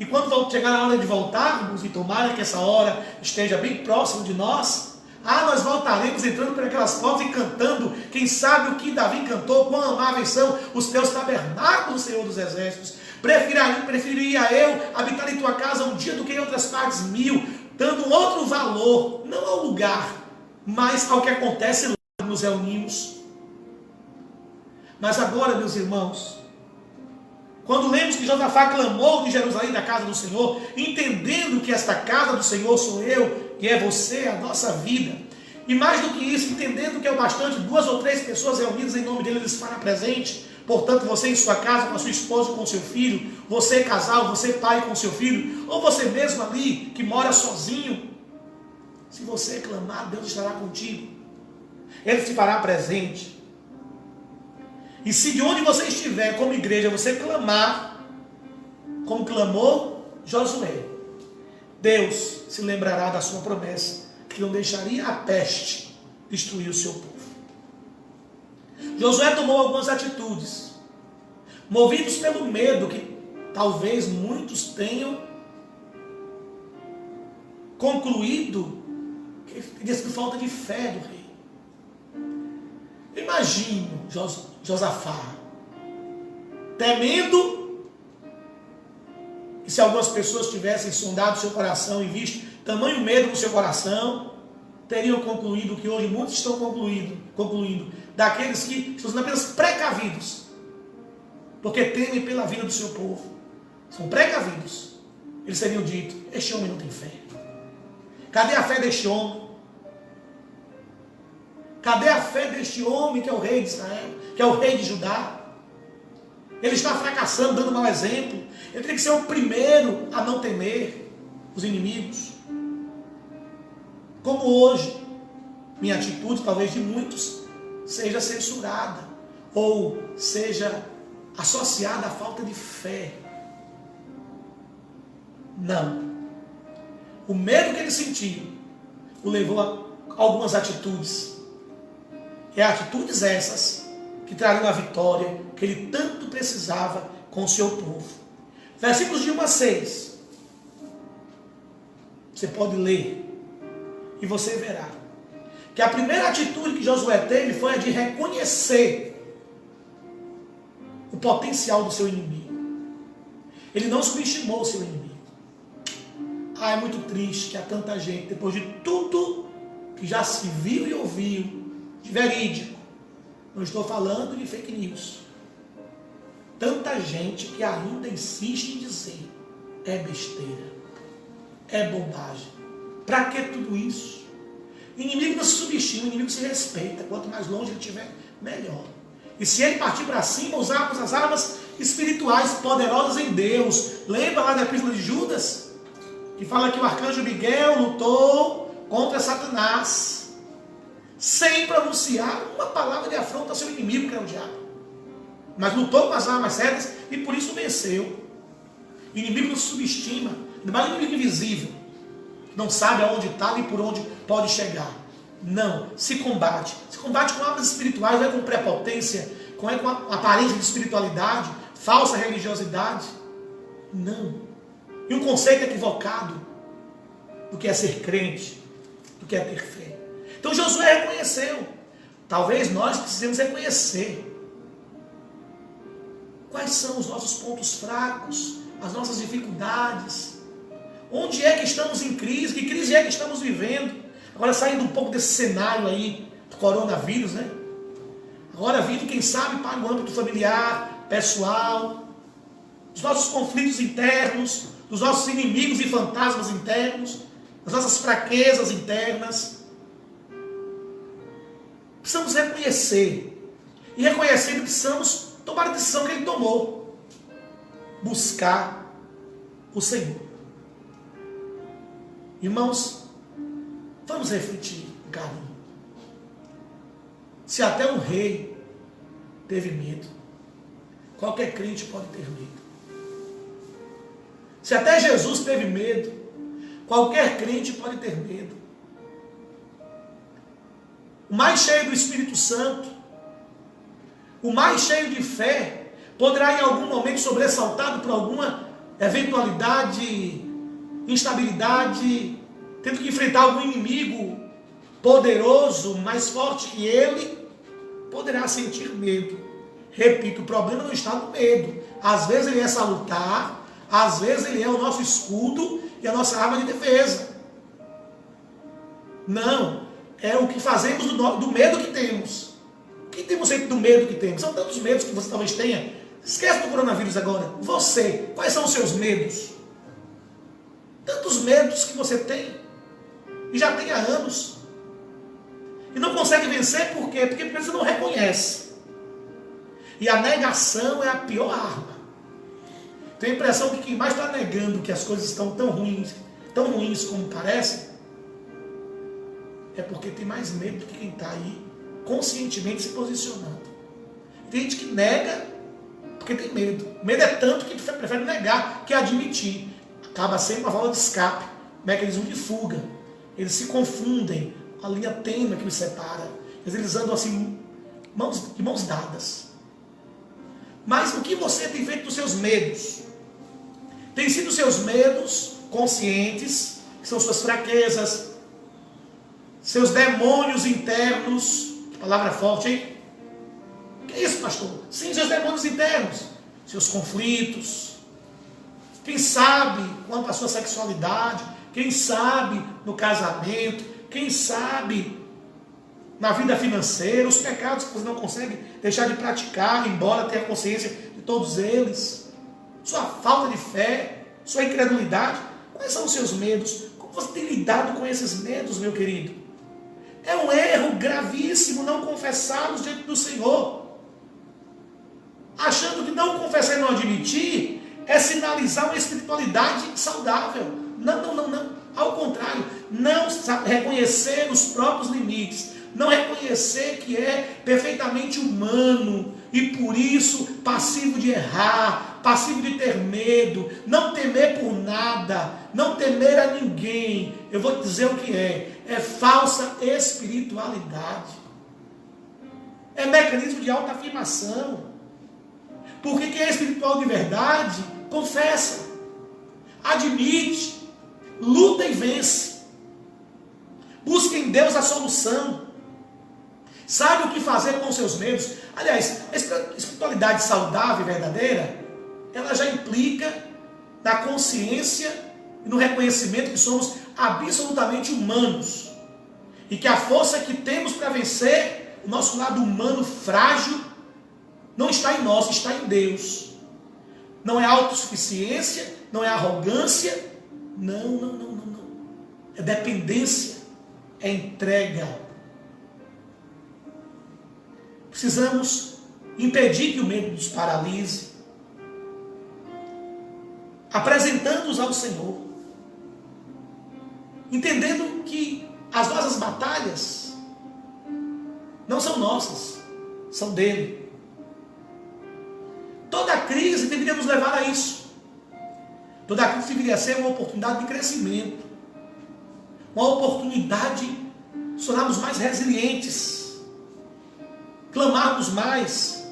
E quando chegar a hora de voltarmos, e tomara que essa hora esteja bem próximo de nós, nós voltaremos entrando por aquelas portas e cantando, quem sabe o que Davi cantou: quão amáveis são os teus tabernáculos, Senhor dos exércitos. Preferiria eu habitar em tua casa um dia do que em outras partes 1000, dando um outro valor, não ao lugar, mas ao que acontece lá que nos reunimos. Mas agora, meus irmãos, quando lemos que Josafá clamou de Jerusalém da casa do Senhor, entendendo que esta casa do Senhor sou eu e é você, a nossa vida, e mais do que isso, entendendo que é o bastante 2 ou 3 pessoas reunidas em nome dele, ele se fará presente. Portanto, você em sua casa, com a sua esposa, com o seu filho, você casal, você pai com o seu filho, ou você mesmo ali, que mora sozinho, se você clamar, Deus estará contigo. Ele se fará presente. E se de onde você estiver, como igreja, você clamar, como clamou Josué, Deus se lembrará da sua promessa, que não deixaria a peste destruir o seu povo. Josué tomou algumas atitudes, movidos pelo medo que talvez muitos tenham concluído que teria sido falta de fé do rei. Imagino Josafá temendo, e se algumas pessoas tivessem sondado seu coração e visto tamanho medo no seu coração, teriam concluído o que hoje muitos estão concluindo, daqueles que estão sendo apenas precavidos, porque temem pela vida do seu povo, são precavidos. Eles teriam dito: este homem não tem fé. Cadê a fé deste homem? Cadê a fé deste homem que é o rei de Israel, que é o rei de Judá? Ele está fracassando, dando mau exemplo. Ele tem que ser o primeiro a não temer os inimigos. Como hoje, minha atitude, talvez de muitos, seja censurada, ou seja associada à falta de fé. Não. O medo que ele sentiu o levou a algumas atitudes. E atitudes essas que trariam a vitória que ele tanto precisava com o seu povo. Versículos de 1 a 6. Você pode ler e você verá que a primeira atitude que Josué teve foi a de reconhecer o potencial do seu inimigo. Ele não subestimou o seu inimigo. É muito triste que há tanta gente, depois de tudo que já se viu e ouviu, de verídico, não estou falando de fake news, tanta gente que ainda insiste em dizer: é besteira, é bobagem. Para que tudo isso? O inimigo não se subestima, o inimigo se respeita. Quanto mais longe ele estiver, melhor. E se ele partir para cima, usarmos as armas espirituais poderosas em Deus. Lembra lá da epístola de Judas? Que fala que o arcanjo Miguel lutou contra Satanás, sem pronunciar uma palavra de afronta ao seu inimigo, que era o diabo. Mas lutou com as armas certas e por isso venceu. O inimigo não se subestima, ainda mais o inimigo invisível. Não sabe aonde está e por onde pode chegar. Não, se combate. Se combate com armas espirituais, não é com prepotência, não é com aparência de espiritualidade, falsa religiosidade. Não. E um conceito equivocado do que é ser crente, do que é ter fé. Então Josué reconheceu. Talvez nós precisemos reconhecer quais são os nossos pontos fracos, as nossas dificuldades. Onde é que estamos em crise? Que crise é que estamos vivendo? Agora saindo um pouco desse cenário aí do coronavírus, né? Agora vindo, quem sabe, para o âmbito familiar, pessoal, dos nossos conflitos internos, dos nossos inimigos e fantasmas internos, das nossas fraquezas internas. Precisamos reconhecer. E reconhecendo, precisamos tomar a decisão que ele tomou. Buscar o Senhor. Irmãos, vamos refletir um carinho. Se até um rei teve medo, qualquer crente pode ter medo. Se até Jesus teve medo, qualquer crente pode ter medo. O mais cheio do Espírito Santo, o mais cheio de fé, poderá em algum momento sobressaltado por alguma eventualidade, instabilidade, tendo que enfrentar algum inimigo poderoso, mais forte que ele, poderá sentir medo. Repito, o problema não está no medo. Às vezes ele é salutar, às vezes ele é o nosso escudo e a nossa arma de defesa. Não, é o que fazemos do medo que temos. O que temos sempre do medo que temos? São tantos medos que você talvez tenha. Esquece do coronavírus agora. Você, quais são os seus medos? Tantos medos que você tem, e já tem há anos, e não consegue vencer, por quê? Porque você não reconhece. E a negação é a pior arma. Tenho a impressão que quem mais está negando que as coisas estão tão ruins como parece, é porque tem mais medo do que quem está aí conscientemente se posicionando. Tem gente que nega porque tem medo. O medo é tanto que prefere negar que admitir. Acaba sendo uma válvula de escape, um mecanismo de fuga. Eles se confundem, a linha tênue que os separa. Eles andam assim, de mãos dadas. Mas o que você tem feito dos seus medos? Tem sido seus medos conscientes, que são suas fraquezas, seus demônios internos. Que palavra forte, hein? O que é isso, pastor? Sim, seus demônios internos, seus conflitos. Quem sabe quanto à sua sexualidade, quem sabe no casamento, quem sabe na vida financeira, os pecados que você não consegue deixar de praticar, embora tenha consciência de todos eles, sua falta de fé, sua incredulidade. Quais são os seus medos? Como você tem lidado com esses medos, meu querido? É um erro gravíssimo não confessá-los diante do Senhor. Achando que não confessar e não admitir é sinalizar uma espiritualidade saudável. Não. Ao contrário, não reconhecer os próprios limites, não reconhecer que é perfeitamente humano e por isso passivo de errar, passivo de ter medo, não temer por nada, não temer a ninguém. Eu vou te dizer o que é falsa espiritualidade, é mecanismo de autoafirmação. Porque quem é espiritual de verdade, confessa, admite, luta e vence. Busca em Deus a solução. Sabe o que fazer com os seus medos. Aliás, a espiritualidade saudável e verdadeira, ela já implica na consciência e no reconhecimento que somos absolutamente humanos. E que a força que temos para vencer o nosso lado humano frágil não está em nós, está em Deus. Não é autossuficiência, não é arrogância. Não. É dependência, é entrega. Precisamos impedir que o medo nos paralise, apresentando-os ao Senhor, entendendo que as nossas batalhas não são nossas, são dele. Toda crise deveria nos levar a isso. Toda crise deveria ser uma oportunidade de crescimento, uma oportunidade de nos tornarmos mais resilientes, clamarmos mais,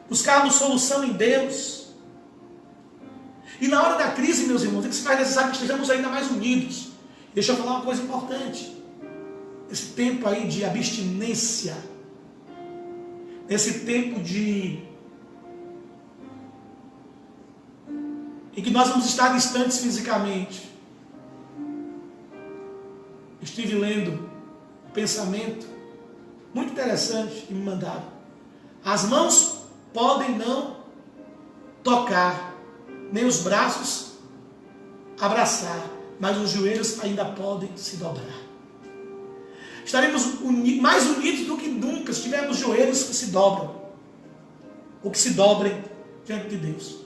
buscarmos solução em Deus. E na hora da crise, meus irmãos, é que se faz necessário que estejamos ainda mais unidos. Deixa eu falar uma coisa importante. Esse tempo aí de abstinência, esse tempo em que nós vamos estar distantes fisicamente. Estive lendo um pensamento muito interessante que me mandaram. As mãos podem não tocar, nem os braços abraçar, mas os joelhos ainda podem se dobrar. Estaremos mais unidos do que nunca se tivermos joelhos que se dobram, ou que se dobrem diante de Deus.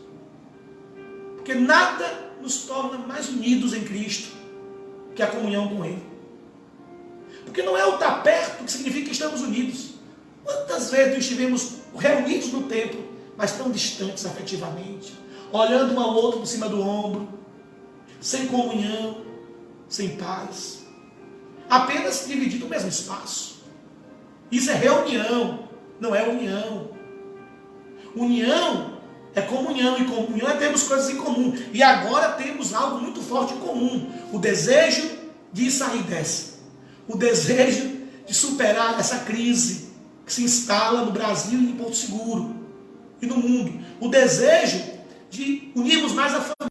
Porque nada nos torna mais unidos em Cristo que a comunhão com Ele. Porque não é o estar perto que significa que estamos unidos. Quantas vezes estivemos reunidos no templo, mas tão distantes afetivamente, olhando um ao outro por cima do ombro, sem comunhão, sem paz, apenas dividindo o mesmo espaço. Isso é reunião, não é união. União é comunhão, e comunhão é termos coisas em comum. E agora temos algo muito forte em comum: o desejo de sair dessa, o desejo de superar essa crise que se instala no Brasil e em Porto Seguro e no mundo, o desejo de unirmos mais a família.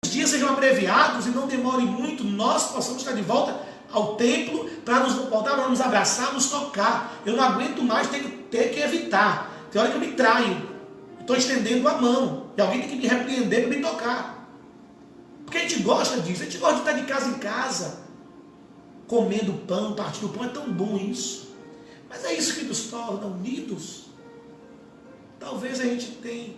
Os dias sejam abreviados e não demore muito, nós possamos estar de volta ao templo para nos voltar, para nos abraçar, nos tocar. Eu não aguento mais ter que evitar. Tem hora que eu me traio, estou estendendo a mão e alguém tem que me repreender para me tocar. Porque a gente gosta disso, a gente gosta de estar de casa em casa, comendo pão, partindo pão. É tão bom isso. Mas é isso que nos torna unidos. Talvez a gente tenha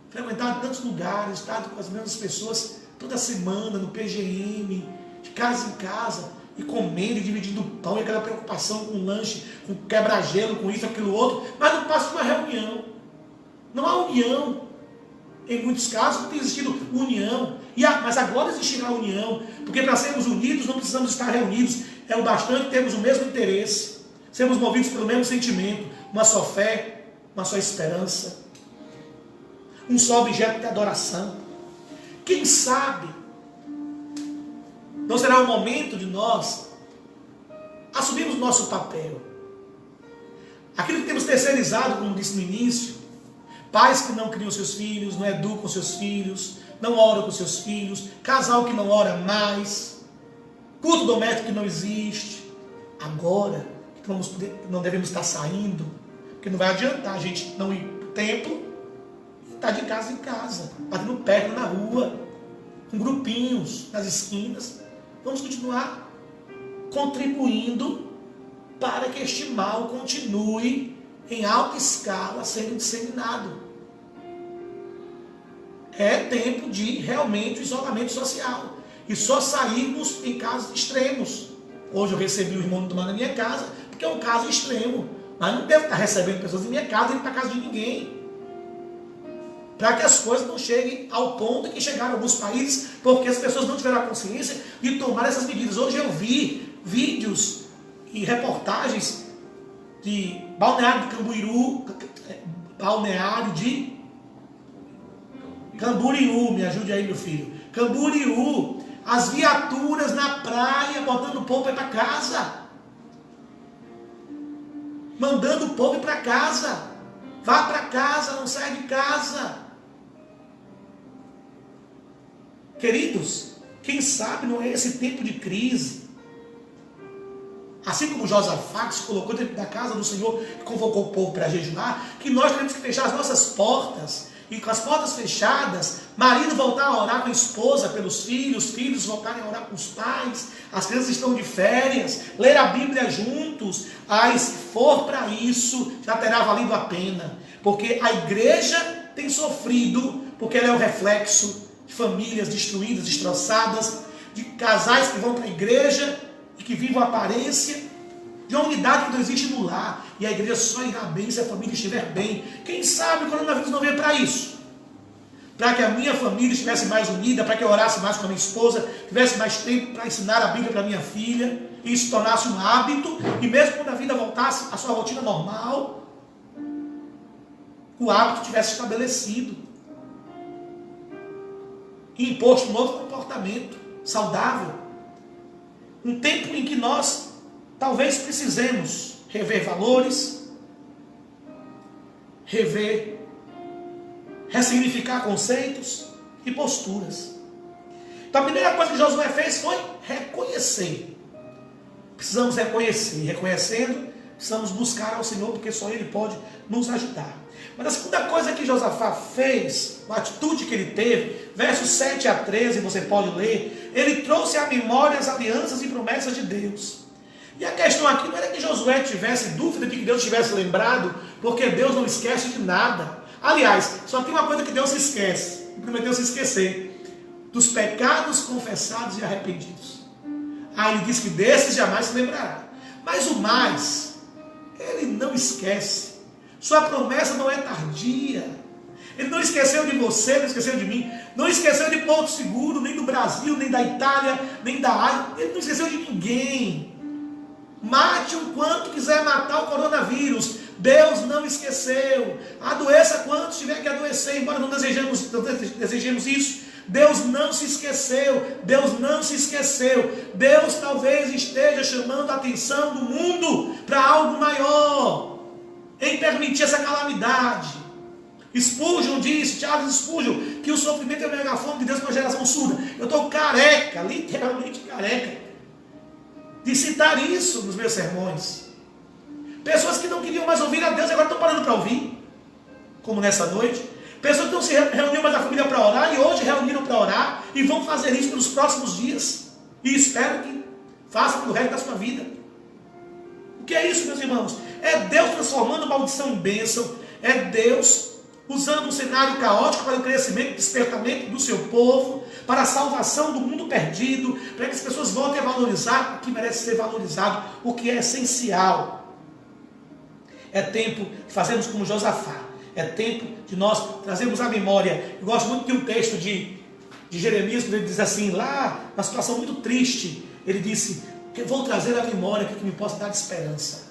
frequentado tantos lugares, estado com as mesmas pessoas toda semana no PGM, de casa em casa, e comendo, e dividindo o pão, e aquela preocupação com o lanche, com quebra-gelo, com isso, aquilo, outro, mas não passa de uma reunião. Não há união. Em muitos casos não tem existido união. Mas agora existirá união, porque para sermos unidos não precisamos estar reunidos. É o bastante termos o mesmo interesse, sermos movidos pelo mesmo sentimento, uma só fé, uma só esperança, um só objeto de adoração. Quem sabe não será o momento de nós assumirmos o nosso papel. Aquilo que temos terceirizado, como disse no início, pais que não criam seus filhos, não educam seus filhos, não oram com seus filhos, casal que não ora mais, culto doméstico que não existe. Agora, não devemos estar saindo, porque não vai adiantar a gente não ir para o templo e estar de casa em casa, batendo perna na rua, com grupinhos nas esquinas. Vamos continuar contribuindo para que este mal continue em alta escala sendo disseminado. É tempo de realmente isolamento social. E só sairmos em casos extremos. Hoje eu recebi o irmão tomar na minha casa, porque é um caso extremo. Mas não devo estar recebendo pessoas em minha casa, nem para casa de ninguém. Para que as coisas não cheguem ao ponto que chegaram em alguns países, porque as pessoas não tiveram a consciência de tomar essas medidas. Hoje eu vi vídeos e reportagens de Balneário de Camboriú, me ajude aí, meu filho. Camboriú, as viaturas na praia, botando o povo para casa. Mandando o povo para casa. Vá para casa, não sai de casa. Queridos, quem sabe não é esse tempo de crise. Assim como Josafá se colocou dentro da casa do Senhor e convocou o povo para jejuar, que nós temos que fechar as nossas portas. E com as portas fechadas, marido voltar a orar com a esposa pelos filhos, filhos voltarem a orar com os pais, as crianças estão de férias, ler a Bíblia juntos. Ai, se for para isso, já terá valido a pena. Porque a igreja tem sofrido, porque ela é o reflexo de famílias destruídas, destroçadas, de casais que vão para a igreja e que vivem a aparência de uma unidade que não existe no lar. E a igreja só irá bem se a família estiver bem. Quem sabe o coronavírus não veio para isso? Para que a minha família estivesse mais unida, para que eu orasse mais com a minha esposa, tivesse mais tempo para ensinar a Bíblia para minha filha, e isso tornasse um hábito, e mesmo quando a vida voltasse à sua rotina normal, o hábito tivesse estabelecido. E imposto um novo comportamento saudável. Um tempo em que nós talvez precisemos rever valores, ressignificar conceitos e posturas. Então a primeira coisa que Josué fez foi reconhecer. Precisamos reconhecer. E reconhecendo, precisamos buscar ao Senhor, porque só Ele pode nos ajudar. Mas a segunda coisa que Josafá fez, a atitude que ele teve, versos 7 a 13, você pode ler, ele trouxe à memória as alianças e promessas de Deus. E a questão aqui não era que Josué tivesse dúvida de que Deus tivesse lembrado, porque Deus não esquece de nada. Aliás, só tem uma coisa que Deus se esquece, e prometeu se esquecer: dos pecados confessados e arrependidos. Ele diz que desses jamais se lembrará. Mas o mais, Ele não esquece. Sua promessa não é tardia. Ele não esqueceu de você, não esqueceu de mim, não esqueceu de Porto Seguro, nem do Brasil, nem da Itália, nem da Ásia. Ele não esqueceu de ninguém. Mate o quanto quiser matar o coronavírus, Deus não esqueceu. Adoeça quantos tiver que adoecer, embora não desejemos isso. Deus não se esqueceu. Deus não se esqueceu. Deus talvez esteja chamando a atenção do mundo para algo maior, em permitir essa calamidade. Spurgeon disse, Charles Spurgeon, que o sofrimento é o megafone de Deus para uma geração surda. Eu estou careca, literalmente careca, de citar isso nos meus sermões. Pessoas que não queriam mais ouvir a Deus agora estão parando para ouvir, como nessa noite. Pessoas que não se reuniam mais a família para orar e hoje reuniram para orar e vão fazer isso pelos próximos dias. E espero que façam pelo resto da sua vida. O que é isso, meus irmãos? É Deus transformando maldição em bênção. É Deus usando um cenário caótico para o crescimento e despertamento do seu povo, para a salvação do mundo perdido, para que as pessoas voltem a valorizar o que merece ser valorizado, o que é essencial. É tempo de fazermos como Josafá, é tempo de nós trazermos à memória. Eu gosto muito de um texto de Jeremias, quando ele diz assim, lá, uma situação muito triste, ele disse, que vou trazer à memória que me possa dar esperança.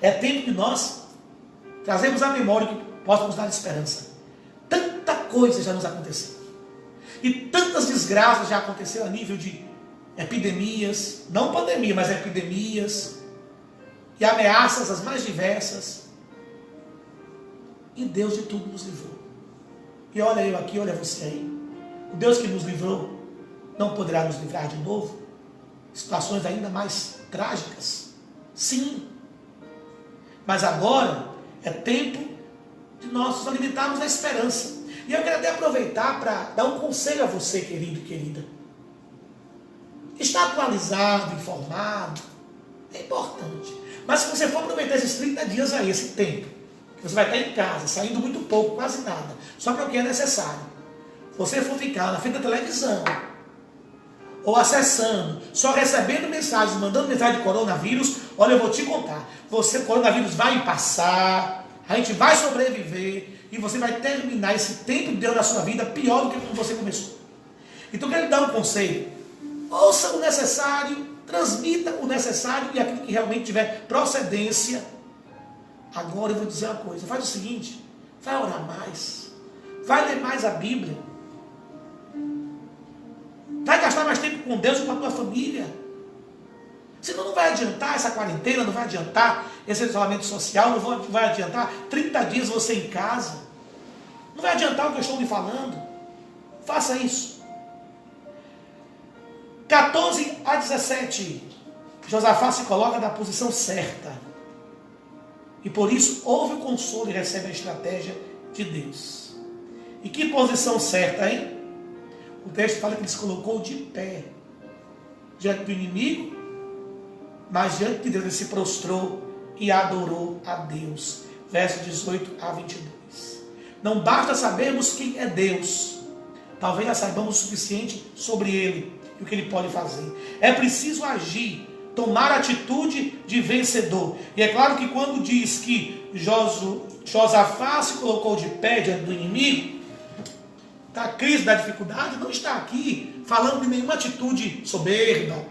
É tempo de nós trazermos à memória que possa nos dar esperança. Tanta coisa já nos aconteceu. E tantas desgraças já aconteceram a nível de epidemias, não pandemia, mas epidemias, e ameaças as mais diversas. E Deus de tudo nos livrou. E olha eu aqui, olha você aí. O Deus que nos livrou não poderá nos livrar de novo? Situações ainda mais trágicas? Sim. Mas agora é tempo de nós nos limitarmos na esperança. E eu quero até aproveitar para dar um conselho a você, querido e querida. Estar atualizado, informado, é importante. Mas se você for aproveitar esses 30 dias aí, esse tempo, que você vai estar em casa, saindo muito pouco, quase nada, só para o que é necessário. Você for ficar na frente da televisão, ou acessando, só recebendo mensagens, mandando mensagem de coronavírus, olha, eu vou te contar, o coronavírus vai passar, a gente vai sobreviver, e você vai terminar esse tempo de Deus na sua vida pior do que quando você começou. Então eu quero lhe dar um conselho, ouça o necessário, transmita o necessário e aquilo que realmente tiver procedência. Agora eu vou dizer uma coisa, faz o seguinte, vai orar mais, vai ler mais a Bíblia, vai gastar mais tempo com Deus e com a tua família. Senão não vai adiantar essa quarentena, não vai adiantar esse isolamento social, não vai adiantar 30 dias você em casa. Não vai adiantar o que eu estou lhe falando. Faça isso. 14 a 17. Josafá se coloca na posição certa. E por isso ouve o consolo e recebe a estratégia de Deus. E que posição certa, hein? O texto fala que ele se colocou de pé diante do inimigo, mas diante de Deus ele se prostrou e adorou a Deus. Verso 18 a 22. Não basta sabermos quem é Deus, talvez já saibamos o suficiente sobre Ele e o que Ele pode fazer. É preciso agir, tomar atitude de vencedor. E é claro que quando diz que Josafá se colocou de pé diante do inimigo, da crise, da dificuldade, não está aqui falando de nenhuma atitude soberba,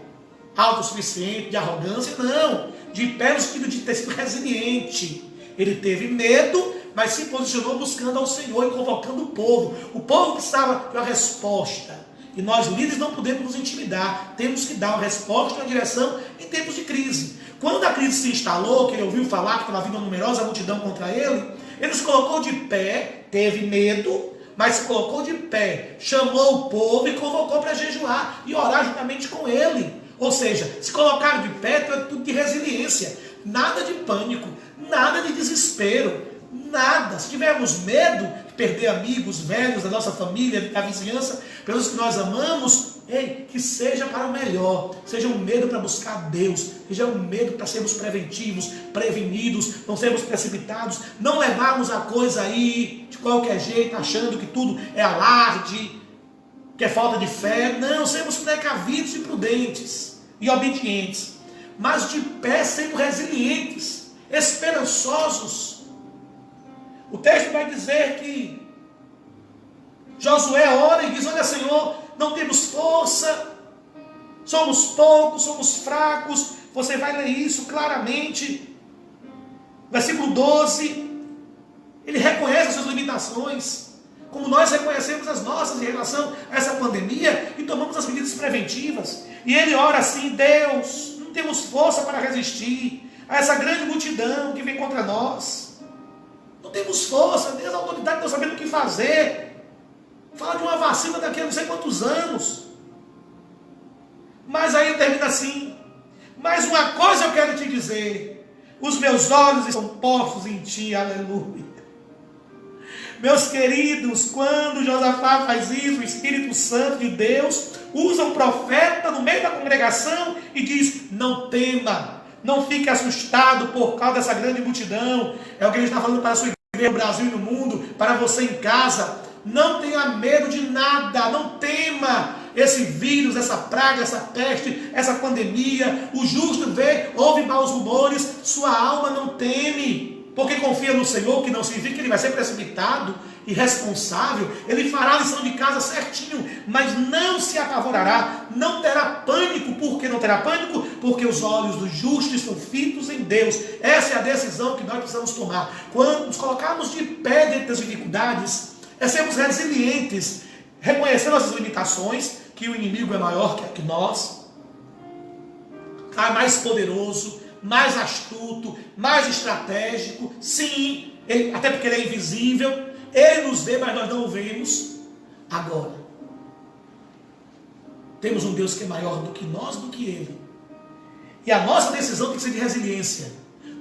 autossuficiente, de arrogância, não. De pé no sentido de ter sido resiliente. Ele teve medo, mas se posicionou buscando ao Senhor e convocando o povo. O povo precisava de uma resposta. E nós líderes não podemos nos intimidar. Temos que dar uma resposta, uma direção em tempos de crise. Quando a crise se instalou, que ele ouviu falar que estava vindo uma numerosa multidão contra ele, ele se colocou de pé, teve medo, mas se colocou de pé, chamou o povo e convocou para jejuar e orar juntamente com ele. Ou seja, se colocar de pé é tudo de resiliência, nada de pânico, nada de desespero, nada. Se tivermos medo de perder amigos velhos da nossa família, da vizinhança, pessoas que nós amamos, que seja para o melhor, seja um medo para buscar Deus, seja um medo para sermos preventivos, prevenidos, não sermos precipitados, não levarmos a coisa aí de qualquer jeito, achando que tudo é alarde, que é falta de fé. Não, sermos precavidos e prudentes e obedientes, mas de pé sendo resilientes, esperançosos. O texto vai dizer que Josué ora e diz: olha, Senhor, não temos força, somos poucos, somos fracos. Você vai ler isso claramente. Versículo 12, ele reconhece as suas limitações, como nós reconhecemos as nossas em relação a essa pandemia e tomamos as medidas preventivas. E ele ora assim: Deus, não temos força para resistir a essa grande multidão que vem contra nós. Não temos força, Deus, a autoridade não sabendo o que fazer. Fala de uma vacina daqui a não sei quantos anos. Mas aí ele termina assim: mas uma coisa eu quero te dizer, os meus olhos estão postos em ti, aleluia. Meus queridos, quando Josafá faz isso, o Espírito Santo de Deus usa um profeta no meio da congregação e diz: não tema, não fique assustado por causa dessa grande multidão. É o que ele está falando para a sua igreja no Brasil e no mundo. para você em casa. Não tenha medo de nada, não tema esse vírus, essa praga, essa peste, essa pandemia. O justo vê, ouve maus rumores, sua alma não teme, porque confia no Senhor, que não significa que ele vai ser precipitado, irresponsável. Ele fará a lição de casa certinho, mas não se apavorará, não terá pânico. Por que não terá pânico? Porque os olhos do justo estão fitos em Deus. Essa é a decisão que nós precisamos tomar. Quando nos colocarmos de pé diante das dificuldades, é sermos resilientes, reconhecendo nossas limitações, que o inimigo é maior que nós, é mais poderoso, mais astuto, mais estratégico. Sim, até porque ele é invisível, ele nos vê, mas nós não o vemos. Agora, temos um Deus que é maior do que nós, do que ele. E a nossa decisão tem que ser de resiliência.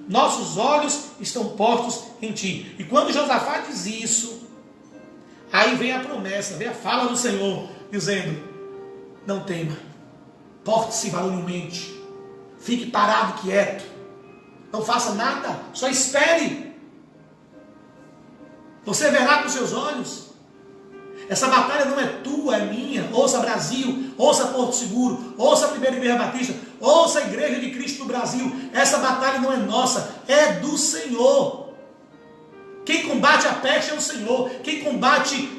Nossos olhos estão postos em ti. E quando Josafá diz isso, aí vem a promessa, vem a fala do Senhor, dizendo: não tema, porte-se varonilmente, fique parado, quieto, não faça nada, só espere. Você verá com seus olhos. Essa batalha não é tua, é minha. Ouça Brasil, ouça Porto Seguro, ouça a Primeira Igreja Batista, ouça a Igreja de Cristo no Brasil. Essa batalha não é nossa, é do Senhor. Quem combate a peste é o Senhor. Quem combate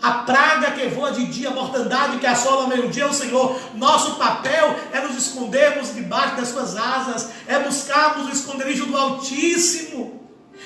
a praga que voa de dia, a mortandade que assola ao meio-dia é o Senhor. Nosso papel é nos escondermos debaixo das suas asas, é buscarmos o esconderijo do Altíssimo.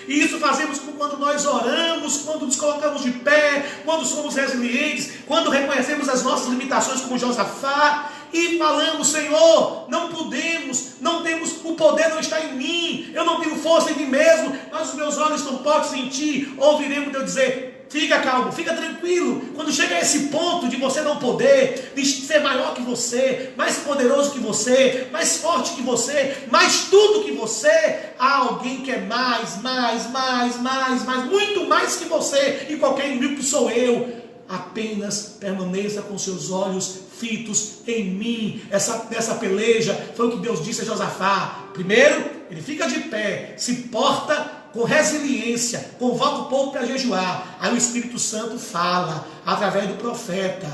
E isso fazemos quando nós oramos, quando nos colocamos de pé, quando somos resilientes, quando reconhecemos as nossas limitações como Josafá e falamos: Senhor, não podemos, não temos, o poder não está em mim, eu não tenho força em mim mesmo, mas os meus olhos estão postos em ti. Ouviremos Deus dizer: fica calmo, fica tranquilo. Quando chega a esse ponto de você não poder, de ser maior que você, mais poderoso que você, mais forte que você, mais tudo que você, há alguém que é mais, muito mais que você e qualquer inimigo que sou eu. Apenas permaneça com seus olhos fitos em mim. Essa peleja foi o que Deus disse a Josafá. Primeiro, ele fica de pé, se porta com resiliência, convoca o povo para jejuar. Aí o Espírito Santo fala através do profeta.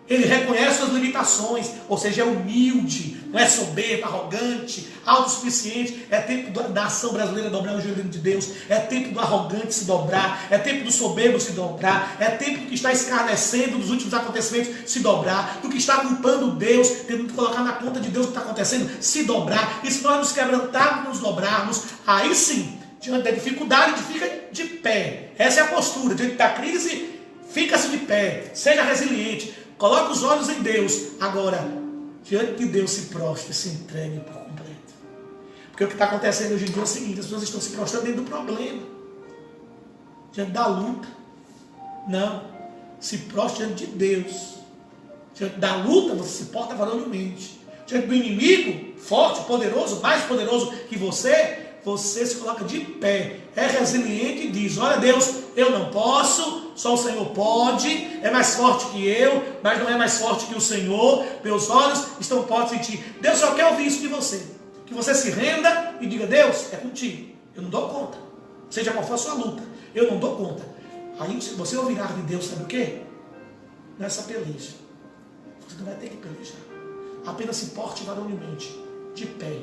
Ele reconhece suas limitações, ou seja, é humilde, não é soberbo, arrogante, autossuficiente. É tempo da nação brasileira dobrar o joelho de Deus, é tempo do arrogante se dobrar, é tempo do soberbo se dobrar, é tempo do que está escarnecendo dos últimos acontecimentos se dobrar, do que está culpando Deus, tentando colocar na conta de Deus o que está acontecendo, se dobrar. E se nós nos quebrantarmos, nos dobrarmos, aí sim, diante da dificuldade, fica de pé. Essa é a postura. Diante da crise, fica-se de pé, seja resiliente. Coloque os olhos em Deus. Agora, diante de Deus, se prostre, se entregue por completo. Porque o que está acontecendo hoje em dia é o seguinte: as pessoas estão se prostrando dentro do problema, diante da luta. Não, se prostre diante de Deus. Diante da luta, você se porta varonilmente. Diante do inimigo, forte, poderoso, mais poderoso que você se coloca de pé, é resiliente e diz: olha Deus, eu não posso, só o Senhor pode, é mais forte que eu, mas não é mais forte que o Senhor, meus olhos estão postos em ti. Deus só quer ouvir isso de você, que você se renda e diga: Deus, é contigo, eu não dou conta, seja qual for a sua luta, eu não dou conta. Aí você ouvirá de Deus, sabe o quê? Nessa peleja, você não vai ter que pelejar, apenas se porte varonilmente, de pé,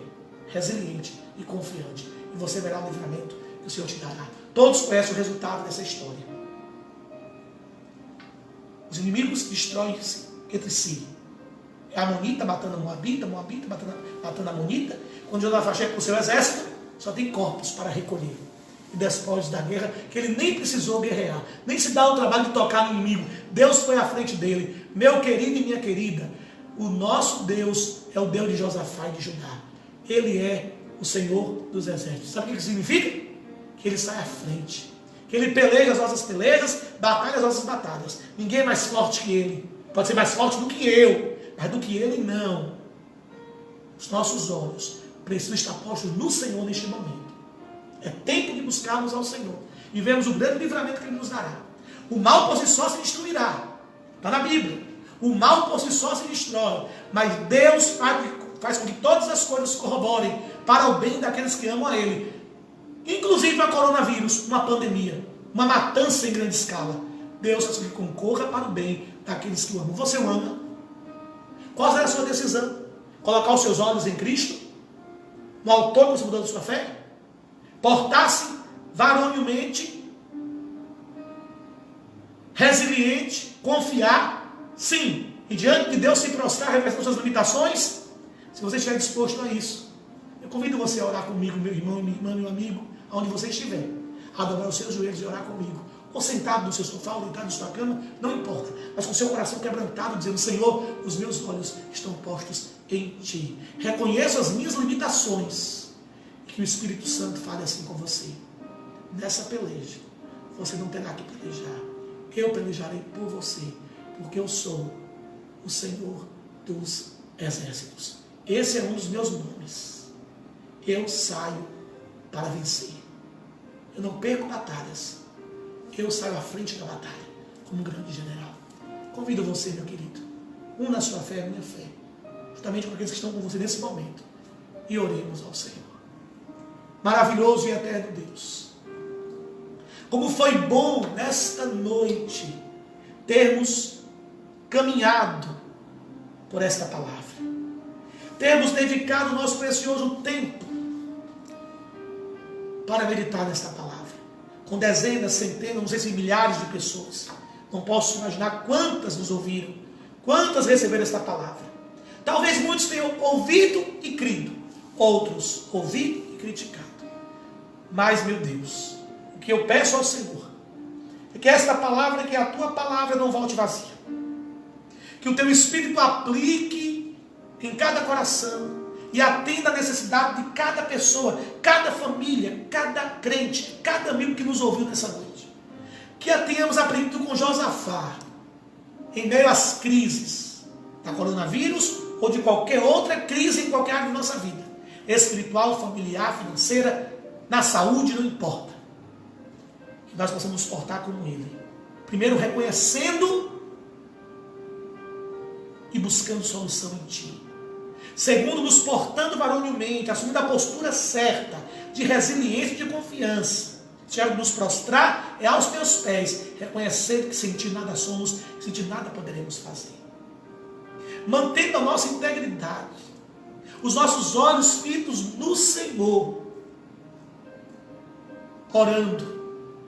resiliente e confiante, e você verá o livramento que o Senhor te dará. Todos conhecem o resultado dessa história. Os inimigos destroem-se entre si. É a Amonita matando a Moabita, Moabita matando a Amonita. Quando Josafá chega com o seu exército, só tem corpos para recolher e despojos da guerra, que ele nem precisou guerrear, nem se dá o trabalho de tocar no inimigo. Deus foi à frente dele. Meu querido e minha querida, o nosso Deus é o Deus de Josafá e de Judá. Ele é o Senhor dos exércitos. Sabe o que isso significa? Que ele sai à frente, que ele peleja as nossas pelejas, batalha as nossas batalhas. Ninguém é mais forte que ele. Pode ser mais forte do que eu, mas do que ele não. Os nossos olhos precisam estar postos no Senhor neste momento. É tempo de buscarmos ao Senhor e vermos o grande livramento que ele nos dará. O mal por si só se destruirá. Está na Bíblia. O mal por si só se destrói, mas Deus faz com que todas as coisas corroborem para o bem daqueles que amam a Ele. Inclusive a coronavírus, uma pandemia. uma matança em grande escala. Deus quer que concorra para o bem daqueles que o amam. Você o ama? Qual será a sua decisão? Colocar os seus olhos em Cristo? No autor e consumador da sua fé? Portar-se varonilmente, resiliente, confiar, sim, e diante de Deus se prostrar, reconhecer suas limitações? Se você estiver disposto a isso, eu convido você a orar comigo, meu irmão, minha irmã, meu amigo, aonde você estiver, a dobrar os seus joelhos e orar comigo, ou sentado no seu sofá, ou deitado na sua cama, não importa, mas com o seu coração quebrantado, dizendo: Senhor, os meus olhos estão postos em Ti. Reconheço as minhas limitações, e que o Espírito Santo fale assim com você. Nessa peleja, você não terá que pelejar, eu pelejarei por você, porque eu sou o Senhor dos Exércitos. Esse é um dos meus nomes. Eu saio para vencer. Eu não perco batalhas. Eu saio à frente da batalha, como um grande general. Convido você, meu querido, una a sua fé, a minha fé, justamente com aqueles que estão com você nesse momento, e oremos ao Senhor. Maravilhoso e eterno Deus, como foi bom nesta noite termos caminhado por esta palavra, termos dedicado o nosso precioso tempo para meditar nesta palavra, com dezenas, centenas, não sei se milhares de pessoas. Não posso imaginar quantas nos ouviram, quantas receberam esta palavra. Talvez muitos tenham ouvido e crido, outros ouvido e criticado. Mas, meu Deus, o que eu peço ao Senhor é que esta palavra, que é a tua palavra, não volte vazia. Que o teu Espírito aplique em cada coração e atenda a necessidade de cada pessoa, cada família, cada crente, cada amigo que nos ouviu nessa noite. Que a tenhamos aprendido com Josafá, em meio às crises da coronavírus ou de qualquer outra crise em qualquer área da nossa vida, espiritual, familiar, financeira, na saúde, não importa. Que nós possamos nos portar como ele. Primeiro, reconhecendo e buscando solução em ti. Segundo, nos portando varonilmente, assumindo a postura certa, de resiliência e de confiança. Se nos prostrar, é aos teus pés, reconhecendo que sem ti nada somos, sem ti nada poderemos fazer. Mantendo a nossa integridade, os nossos olhos fitos no Senhor, orando,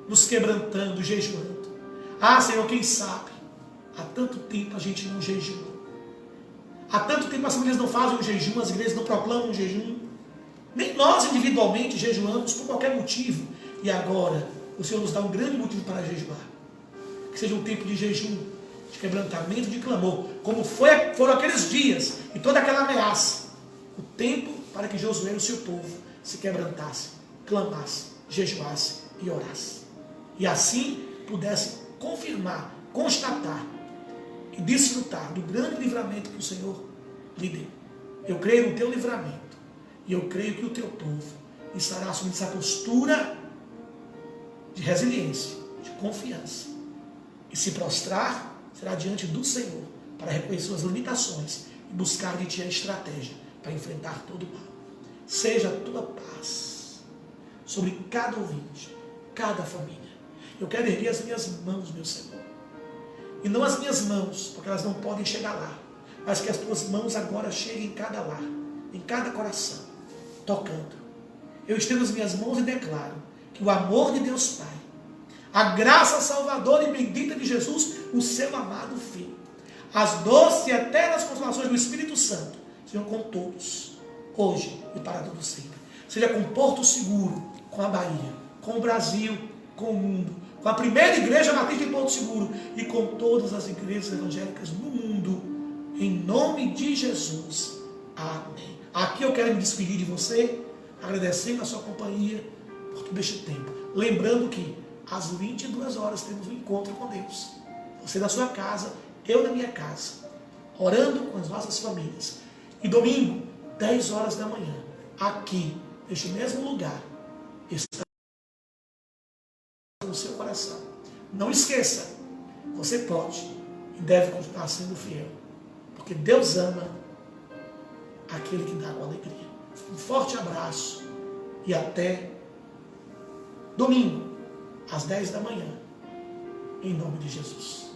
nos quebrantando, jejuando. Ah, Senhor, quem sabe, há tanto tempo a gente não jejuou. Há tanto tempo as famílias não fazem um jejum, as igrejas não proclamam um jejum. Nem nós individualmente jejuamos por qualquer motivo. E agora, o Senhor nos dá um grande motivo para jejuar. Que seja um tempo de jejum, de quebrantamento, de clamor. Como foram aqueles dias e toda aquela ameaça. O tempo para que Josué e o seu povo se quebrantasse, clamasse, jejuasse e orasse. E assim pudesse confirmar, constatar e desfrutar do grande livramento que o Senhor lhe deu. Eu creio no teu livramento. E eu creio que o teu povo estará assumindo essa postura de resiliência, de confiança. E se prostrar, será diante do Senhor, para reconhecer suas limitações e buscar de ti a estratégia para enfrentar todo o mal. Seja a tua paz sobre cada ouvinte, cada família. Eu quero erguer as minhas mãos, meu Senhor. E não as minhas mãos, porque elas não podem chegar lá, mas que as tuas mãos agora cheguem em cada lar, em cada coração, tocando. Eu estendo as minhas mãos e declaro que o amor de Deus Pai, a graça salvadora e bendita de Jesus, o seu amado Filho, as doces e eternas consolações do Espírito Santo, sejam com todos, hoje e para todo sempre. Seja com Porto Seguro, com a Bahia, com o Brasil, com o mundo, com a primeira igreja batista em Porto Seguro e com todas as igrejas evangélicas no mundo, em nome de Jesus. Amém. Aqui eu quero me despedir de você, agradecendo a sua companhia por todo este tempo. Lembrando que às 22 horas temos um encontro com Deus. Você na sua casa, eu na minha casa, orando com as nossas famílias. E domingo, 10 horas da manhã, aqui, neste mesmo lugar, está no seu coração. Não esqueça, você pode e deve continuar sendo fiel, porque Deus ama aquele que dá com alegria. Um forte abraço e até domingo, às 10 da manhã, em nome de Jesus.